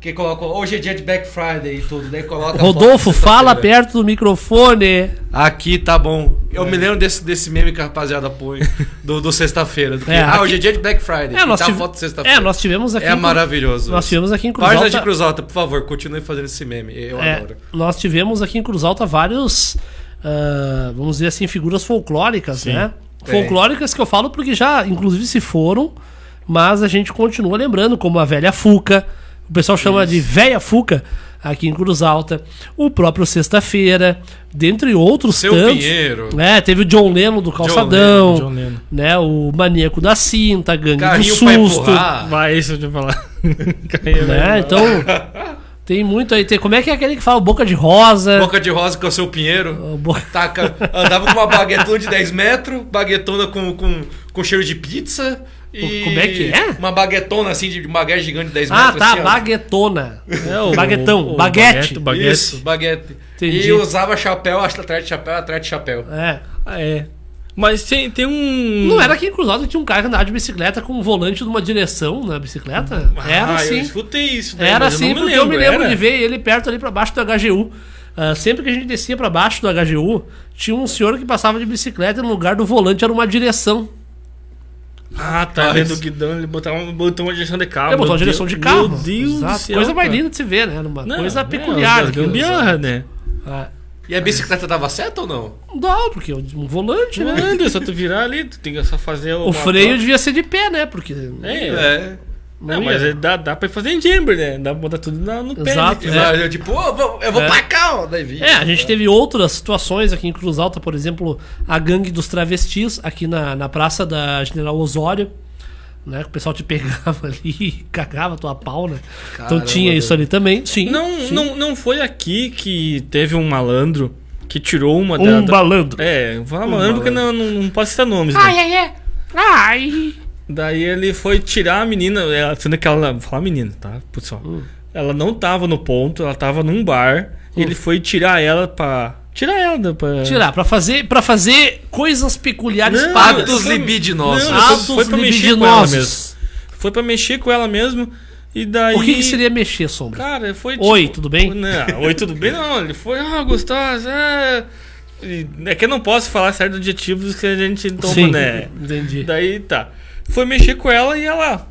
que coloca hoje é dia de Black Friday e tudo, daí coloca. Rodolfo, fala perto do microfone. Aqui tá bom. Eu me lembro desse meme que a rapaziada põe do sexta-feira. Hoje é dia de Black Friday. Nós tá a foto de sexta-feira. nós tivemos aqui. Maravilhoso. Nós tivemos aqui em Cruz Alta. Página de Cruz Alta, por favor, continue fazendo esse meme. Eu adoro. Nós tivemos aqui em Cruz Alta vários, vamos dizer assim, figuras folclóricas, né? Folclóricas que eu falo porque já, inclusive, se foram, mas a gente continua lembrando, como a velha Fuca. O pessoal chama de Véia Fuca aqui em Cruz Alta. O próprio Sexta-feira, dentre outros Seu tantos. Pinheiro. Teve o John Lennon do Calçadão. John Lennon. Né, o Maníaco da Cinta, Gangue Carrinho do pra Susto. empurrar. Vai, isso eu te falar. Né? Então, tem muito aí. Como é que é aquele que fala Boca de Rosa? Boca de Rosa, que é o Seu Pinheiro. Andava com uma baguetona de 10 metros, baguetona com cheiro de pizza. E como é que é? Uma baguetona assim, de baguete gigante de 10 metros. Tá, assim, baguetona. o Baguetão, baguete. Isso, baguete. Entendi. E usava chapéu, atrás de chapéu. Mas tem um... Não era aqui em Cruz Alta que tinha um cara que andava de bicicleta com um volante de uma direção na bicicleta? Era assim. Eu escutei isso. Daí, Era assim, porque eu me lembro era. de ver ele perto ali pra baixo do HGU. Sempre que a gente descia pra baixo do HGU, tinha um senhor que passava de bicicleta e no lugar do volante era uma direção. Dentro do guidão ele botou uma direção de carro. Ele botou uma direção de carro. Meu Deus do céu. Coisa mais cara. linda de se ver, né? Uma coisa peculiar. Gambiarra, né? E a bicicleta dava certo ou não? Não, porque um volante, né? Não, só tu virar ali, tu tem que só fazer o freio devia ser de pé, né? Porque... Não, mas dá pra fazer em Jumper, né? Dá pra botar tudo no pé. Exato. Eu tipo, eu vou pra cá, ó. Daí vi. A gente teve outras situações aqui em Cruz Alta, por exemplo, a gangue dos travestis, aqui na praça da General Osório, né? Que o pessoal te pegava ali e cagava a tua pau, né? Caramba, então tinha isso ali também. Sim. Não foi aqui que teve um malandro que tirou uma malandro. Vou falar malandro porque não pode citar nomes, né? Ai. Daí ele foi tirar a menina, sendo que ela... Vou falar menina, tá, pessoal? Ela não tava no ponto, ela tava num bar. Ele foi tirar ela pra... Pra fazer coisas peculiares. Atos libidinosos. Foi pra mexer com ela mesmo. Foi pra mexer com ela mesmo. E daí... O que seria mexer, Sombra? Cara, foi tipo... Oi, tudo bem? Não, oi, tudo bem? Não, ele foi... gostosa, É que eu não posso falar certos adjetivos que a gente toma, né? Entendi. Daí tá. Foi mexer com ela e ela...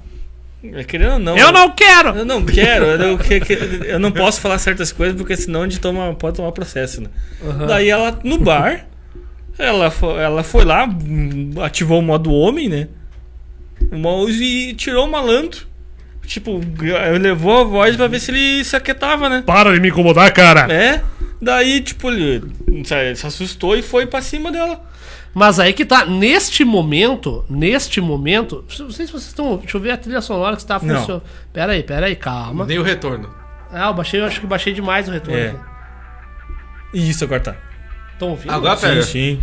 Querendo ou não... Eu não quero! Eu não quero. Eu não posso falar certas coisas porque senão a gente pode tomar processo, né? Daí ela, no bar, ela foi lá, ativou o modo homem, né? O mouse e tirou o malandro. Tipo, levou a voz pra ver se ele se aquietava, né? Para de me incomodar, cara! Daí, tipo, ele se assustou e foi pra cima dela. Mas aí que tá, neste momento, não sei se vocês estão... Deixa eu ver a trilha sonora que está funcionando. Pera aí, calma. Nem o retorno. Eu acho que baixei demais o retorno. Isso, agora tá. Estão ouvindo? Agora pega. Sim.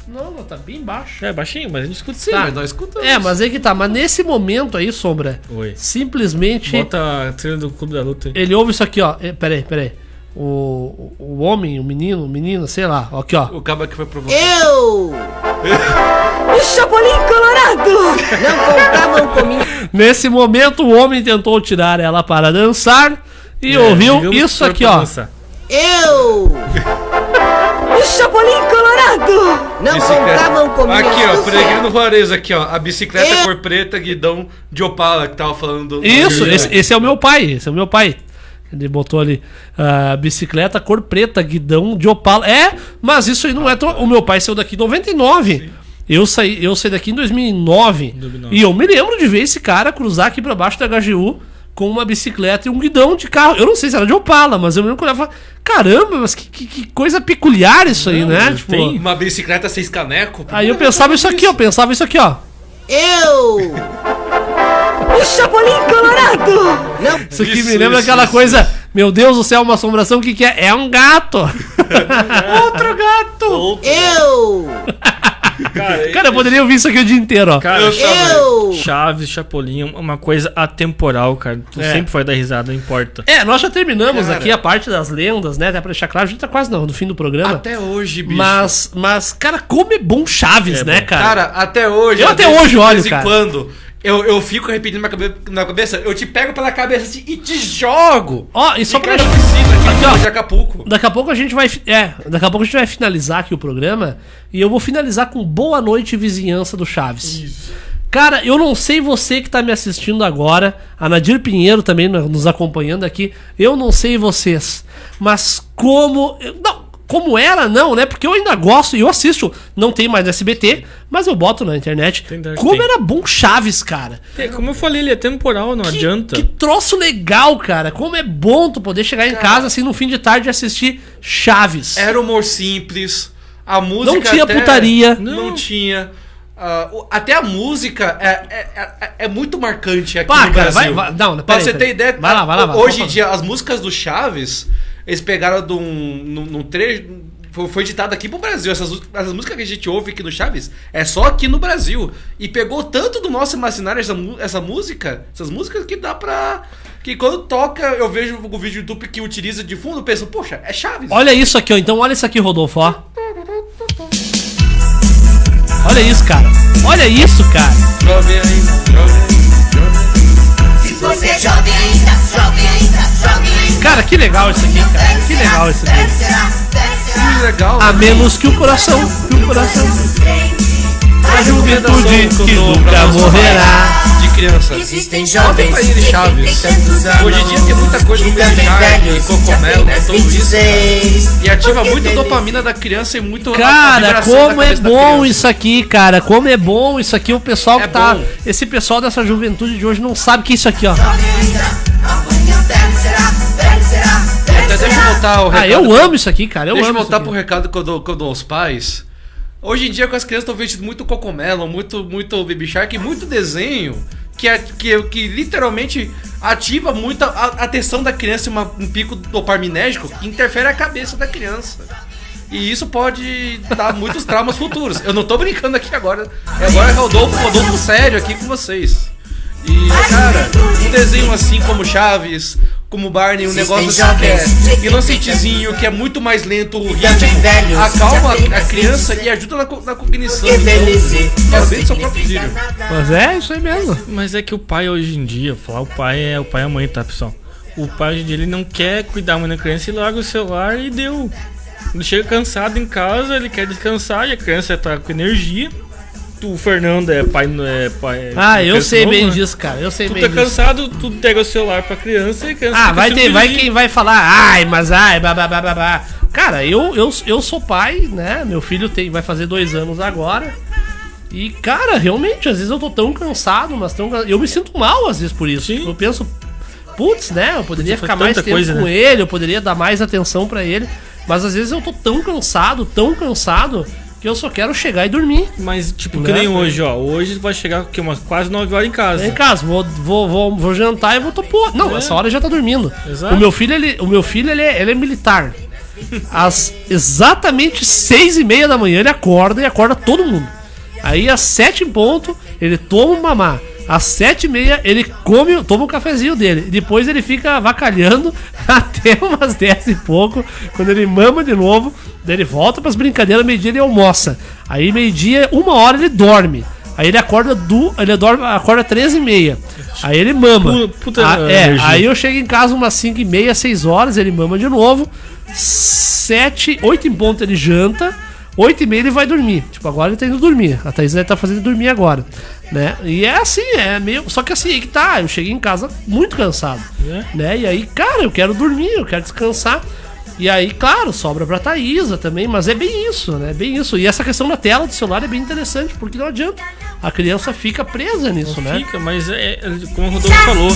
Não, tá bem baixo. Baixinho, mas a gente escuta. Sim, mas nós escutamos. Mas aí que tá, mas nesse momento aí, Sombra, simplesmente... Bota a trilha do Clube da Luta aí. Ele ouve isso aqui, ó. Pera aí. O homem, o menino, sei lá, aqui ó. O cabo que foi provocar. Eu! O Chapolin Colorado! Não contavam comigo. Nesse momento, o homem tentou tirar ela para dançar e ouviu isso aqui, ó. Eu! O Chapolin Colorado! Não contavam comigo. Aqui, ó, Peregrino Juarez, aqui, ó. A bicicleta cor preta, guidão de Opala, que tava falando do... Isso, esse é o meu pai, Ele botou ali bicicleta cor preta, guidão de Opala. Mas isso aí não é tão... O meu pai saiu daqui em 99. Sim. Eu saí daqui em 2009. E eu me lembro de ver esse cara cruzar aqui pra baixo da HGU com uma bicicleta e um guidão de carro. Eu não sei se era de Opala, mas eu me lembro que eu olhava e falava, caramba, mas que coisa peculiar isso aí, né? Tipo, tem uma bicicleta 6 caneco. Aí eu pensava isso aqui, ó. Eu! O Chapolin Colorado! Não. Isso aqui me lembra aquela coisa. Meu Deus do céu, uma assombração, o que é? É um gato! Outro gato! Eu! Cara, eu poderia ouvir isso aqui o dia inteiro, ó. Cara, Chaves, Chapolin, uma coisa atemporal, cara. Tu sempre vai dar risada, não importa. Nós já terminamos aqui a parte das lendas, né? Até pra deixar claro, a gente tá quase no fim do programa. Até hoje, bicho. Mas cara, como é bom Chaves, né, cara? Cara, até hoje. Eu até hoje olho, cara. De vez em quando Eu fico repetindo na cabeça, eu te pego pela cabeça assim, e te jogo. Ó, e só pra aqui, ó, de Acapulco. Daqui a pouco a gente vai finalizar aqui o programa e eu vou finalizar com Boa Noite Vizinhança do Chaves. Isso. Cara, eu não sei você que tá me assistindo agora, a Nadir Pinheiro também nos acompanhando aqui, eu não sei vocês, mas como ela não, né? Porque eu ainda gosto e eu assisto. Não tem mais SBT, mas eu boto na internet. Era bom Chaves, cara. Como eu falei, ele é temporal, não adianta. Que troço legal, cara. Como é bom tu poder chegar em casa assim no fim de tarde e assistir Chaves. Era humor simples. A música não tinha putaria. Não tinha. Até a música é muito marcante aqui no Brasil. Pra você ter ideia, vai lá, hoje em dia, as músicas do Chaves, eles pegaram num trecho. Foi ditado aqui pro Brasil. Essas músicas que a gente ouve aqui no Chaves é só aqui no Brasil. E pegou tanto do nosso imaginário essas músicas que dá pra. Que quando toca, eu vejo o vídeo do YouTube que utiliza de fundo, eu penso, poxa, é Chaves. Olha isso aqui, ó. Então olha isso aqui, Rodolfo, ó. Olha isso, cara. Olha isso, cara. Jovem ainda. Se você é jovem ainda. Cara, que legal isso aqui, cara. Que legal isso aqui. Que legal. A menos que o coração. A juventude que nunca morrerá. De criança. Existem jovens pra ele, Chaves. Hoje em dia tem muita coisa com charme, cogumelo, tudo isso. E ativa muito a dopamina da criança e muito cara, como é bom isso aqui, cara. Como é bom isso aqui. O pessoal que tá. Bom. Esse pessoal dessa juventude de hoje não sabe que é isso aqui, ó. Deixa eu voltar ao recado. Eu amo isso aqui, cara. Deixa eu voltar pro recado que eu dou aos pais. Hoje em dia, com as crianças, estão vestindo muito cogumelo, muito Baby Shark, muito desenho que literalmente ativa muito a atenção da criança em um pico dopaminérgico que interfere a cabeça da criança. E isso pode dar muitos traumas futuros. Eu não tô brincando aqui agora. Agora é Rodolfo sério aqui com vocês. E, cara, um desenho assim como Chaves, como Barney, um negócio assim que é inocentezinho, que é muito mais lento, o ritmo, acalma a criança e ajuda na cognição. Então, bem do seu próprio filho. Mas é isso aí mesmo. Mas é que o pai hoje em dia, falar o pai é a mãe, tá, pessoal? O pai hoje em dia, ele não quer cuidar muito da criança e larga o celular e deu. Ele chega cansado em casa, ele quer descansar e a criança tá com energia. O Fernando é pai. Eu sei bem disso, cara. Eu sei bem disso. Tu tá cansado, tu pega o celular pra criança e a criança. Vai quem vai falar, babá. Cara, eu sou pai, né? Meu filho vai fazer 2 anos agora. E, cara, realmente, às vezes eu tô tão cansado, eu me sinto mal às vezes por isso. Sim. Eu penso, putz, né? Eu poderia ficar mais tempo com ele, eu poderia dar mais atenção pra ele. Mas às vezes eu tô tão cansado, que eu só quero chegar e dormir. Mas, tipo, que nem hoje, ó. Hoje vai chegar umas quase 9 horas em casa. Em casa, vou jantar e vou topar. Não, essa hora já tá dormindo. Exato. O meu filho, ele é militar. Às exatamente 6h30 da manhã ele acorda todo mundo. Aí às 7 em ponto, ele toma um mamá. Às 7h30 ele toma um cafezinho dele. Depois ele fica avacalhando até umas 10 e pouco. Quando ele mama de novo, daí ele volta pras brincadeiras, meio-dia ele almoça. Aí meio-dia, 1h ele dorme. Aí ele acorda 13h30. Aí ele mama. Aí eu chego em casa umas 5h30, 6 horas, ele mama de novo. 8 em ponto ele janta. 8h30 ele vai dormir. Tipo, agora ele tá indo dormir. A Thaís tá fazendo dormir agora, né? E é assim, é meio... Só que assim, aí que tá, eu cheguei em casa muito cansado, né? E aí, cara, eu quero dormir, eu quero descansar. E aí, claro, sobra pra Thaísa também, mas é bem isso, né? Bem isso. E essa questão da tela do celular é bem interessante, porque não adianta. A criança fica presa nisso, não né? Fica, mas como o Rodolfo falou,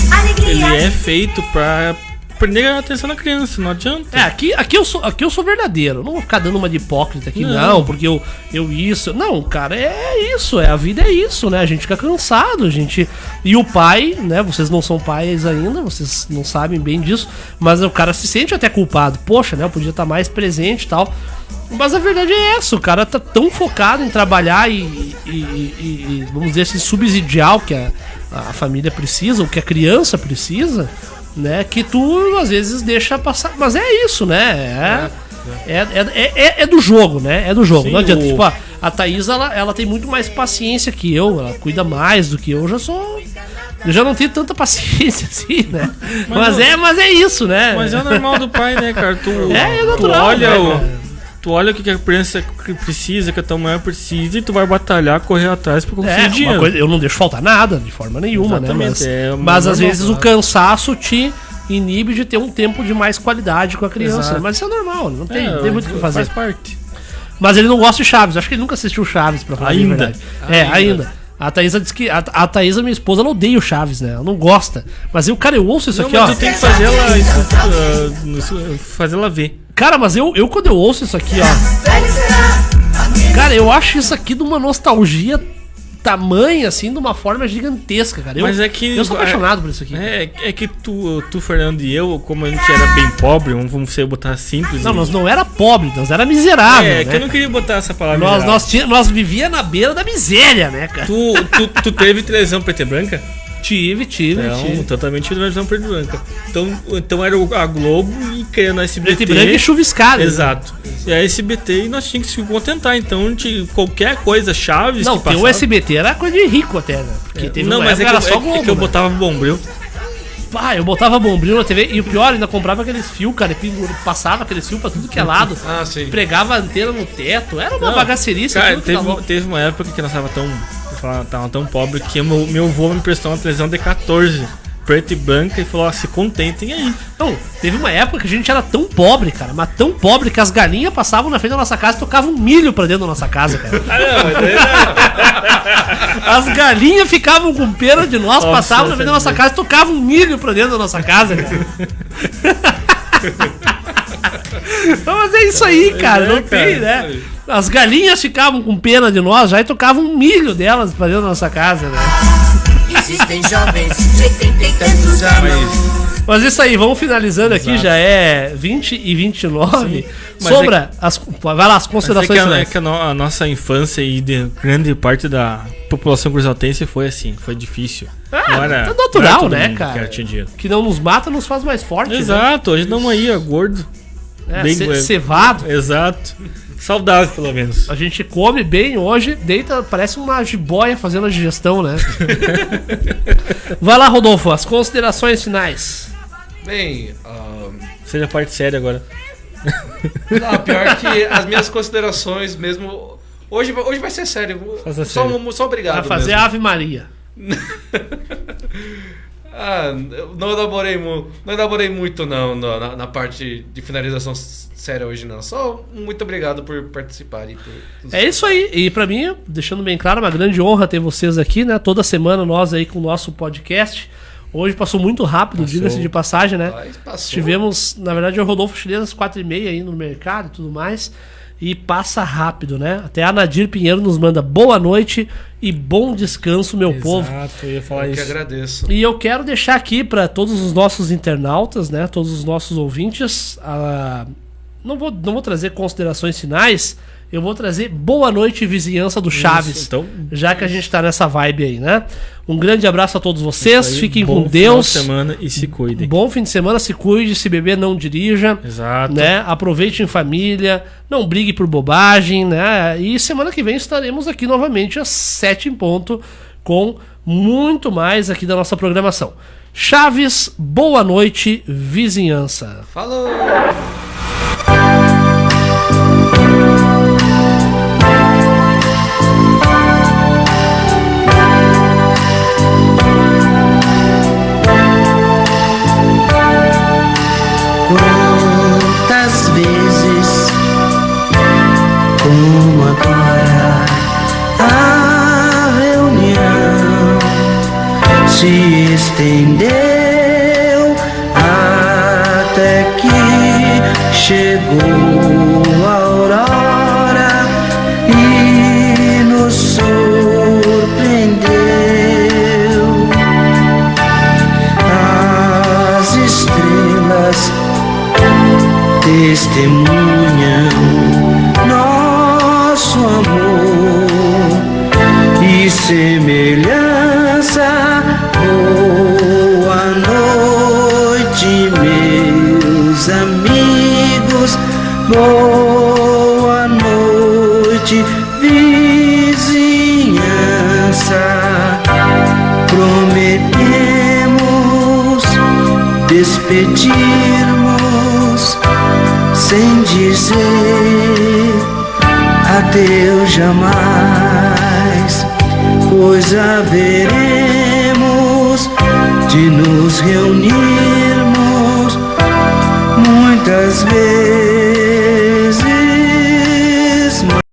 ele é feito pra prender a atenção da criança, não adianta. Aqui eu sou verdadeiro. Não vou ficar dando uma de hipócrita aqui, não, porque eu isso. Não, cara, é isso. A vida é isso, né? A gente fica cansado, a gente. E o pai, né? Vocês não são pais ainda, vocês não sabem bem disso, mas o cara se sente até culpado. Poxa, né? Eu podia estar mais presente e tal. Mas a verdade é essa, o cara tá tão focado em trabalhar e vamos dizer assim, subsidiar o que a família precisa, o que a criança precisa, né, que tu às vezes deixa passar. Mas é isso, né? É do jogo, né? É do jogo. Sim, não adianta. Tipo, a Thaís, ela tem muito mais paciência que eu, ela cuida mais do que eu. Já sou Eu já não tenho tanta paciência assim, né? Mas é isso, né? Mas é o normal do pai, né, cara? É natural, Tu olha o que a criança precisa, que a tua mulher precisa, e tu vai batalhar, correr atrás pra conseguir dinheiro. Eu não deixo faltar nada, de forma nenhuma, Exatamente, né? Mas às vezes o cansaço te inibe de ter um tempo de mais qualidade com a criança. Né? Mas isso é normal, não tem muito o que fazer. Faz parte. Mas ele não gosta de Chaves, acho que ele nunca assistiu Chaves, pra falar a verdade. Ainda. A Thaísa diz que. A Thaísa, minha esposa, ela odeia o Chaves, né? Ela não gosta. Mas eu ouço isso aqui, ó. Tu tem que fazer ela ver. Cara, mas eu quando eu ouço isso aqui, ó. Cara, eu acho isso aqui de uma nostalgia tamanha, assim, de uma forma gigantesca, cara. Mas é que. Eu sou apaixonado por isso aqui. É que tu, Fernando e eu, como a gente era bem pobre, vamos botar simples. Não, nós não era pobre, nós era miserável. É, né? Que eu não queria botar essa palavra. Nós vivia na beira da miséria, né, cara? Tu teve televisão preta e branca? Tive. Totalmente televisão preta e branca. Então era a Globo e querendo a SBT. Preta e branca e chuviscada. Exato. E a SBT e nós tínhamos que se contentar. Então, qualquer coisa, Chaves. Não, o SBT era coisa de rico até, né? Porque teve não, mas era só Globo, que eu botava Bombril. Eu botava Bombril na TV. E o pior, ainda comprava aqueles fios, cara. E passava aqueles fios pra tudo que é lado. Sim. Pregava a antena no teto. Era uma bagacerice. Cara, teve uma época que nós tava tão pobre que meu avô me emprestou uma televisão de 14 preta e branca e falou, se contentem aí. Não, teve uma época que a gente era tão pobre, cara, mas tão pobre que as galinhas passavam na frente da nossa casa e tocavam milho pra dentro da nossa casa, cara. As galinhas ficavam com pena de nós, passavam na frente da nossa casa e tocavam milho pra dentro da nossa casa, cara. Mas é isso aí, cara, não tem, né? As galinhas ficavam com pena de nós já e tocavam milho delas pra dentro da nossa casa, né? Existem jovens de 80 e tantos anos. Mas isso aí, vamos finalizando aqui, já é 20h29. Sobra vai lá, as considerações finais. É que a nossa infância e de grande parte da população cruzaltense foi assim, foi difícil. Não era natural, né, cara? Que não nos mata, nos faz mais forte. Exato, né? Hoje não aí, gordo. Bem cevado. Exato. Saudável, pelo menos. A gente come bem hoje, deita, parece uma jiboia fazendo a digestão, né? Vai lá, Rodolfo, as considerações finais. Bem, seja a parte séria agora. Pior que as minhas considerações mesmo. Hoje vai ser sério. Só obrigado. Vai fazer mesmo. Ave Maria. Não elaborei muito não, na parte de finalização séria hoje não. Só muito obrigado por participarem. É isso aí. E pra mim, deixando bem claro, uma grande honra ter vocês aqui, né? Toda semana nós aí com o nosso podcast. Hoje passou muito rápido, diga-se de passagem, né? Tivemos, na verdade, o Rodolfo Chinês às 4h30 aí no mercado e tudo mais. E passa rápido, né? Até a Nadir Pinheiro nos manda boa noite e bom descanso, meu povo. Exato, eu ia falar isso. Que agradeço. E eu quero deixar aqui para todos os nossos internautas, né? Todos os nossos ouvintes. Não vou trazer considerações finais. Eu vou trazer boa noite, vizinhança do Chaves. Então, já que a gente tá nessa vibe aí, né? Um grande abraço a todos vocês. aí, fiquem com Deus. Bom fim de semana e se cuidem. Bom fim de semana, se cuide. Se beber, não dirija. Exato. Né? Aproveite em família. Não brigue por bobagem, né? E semana que vem estaremos aqui novamente às 7 em ponto com muito mais aqui da nossa programação. Chaves, boa noite, vizinhança. Falou! Quantas vezes, como agora, a reunião se estendeu até que chegou a aurora e nos surpreendeu. As estrelas testemunham nosso amor e semelhança. Boa noite, meus amigos. Boa noite, vizinhança. Prometemos despedirmos sem dizer adeus jamais, pois haveremos de nos reunirmos muitas vezes.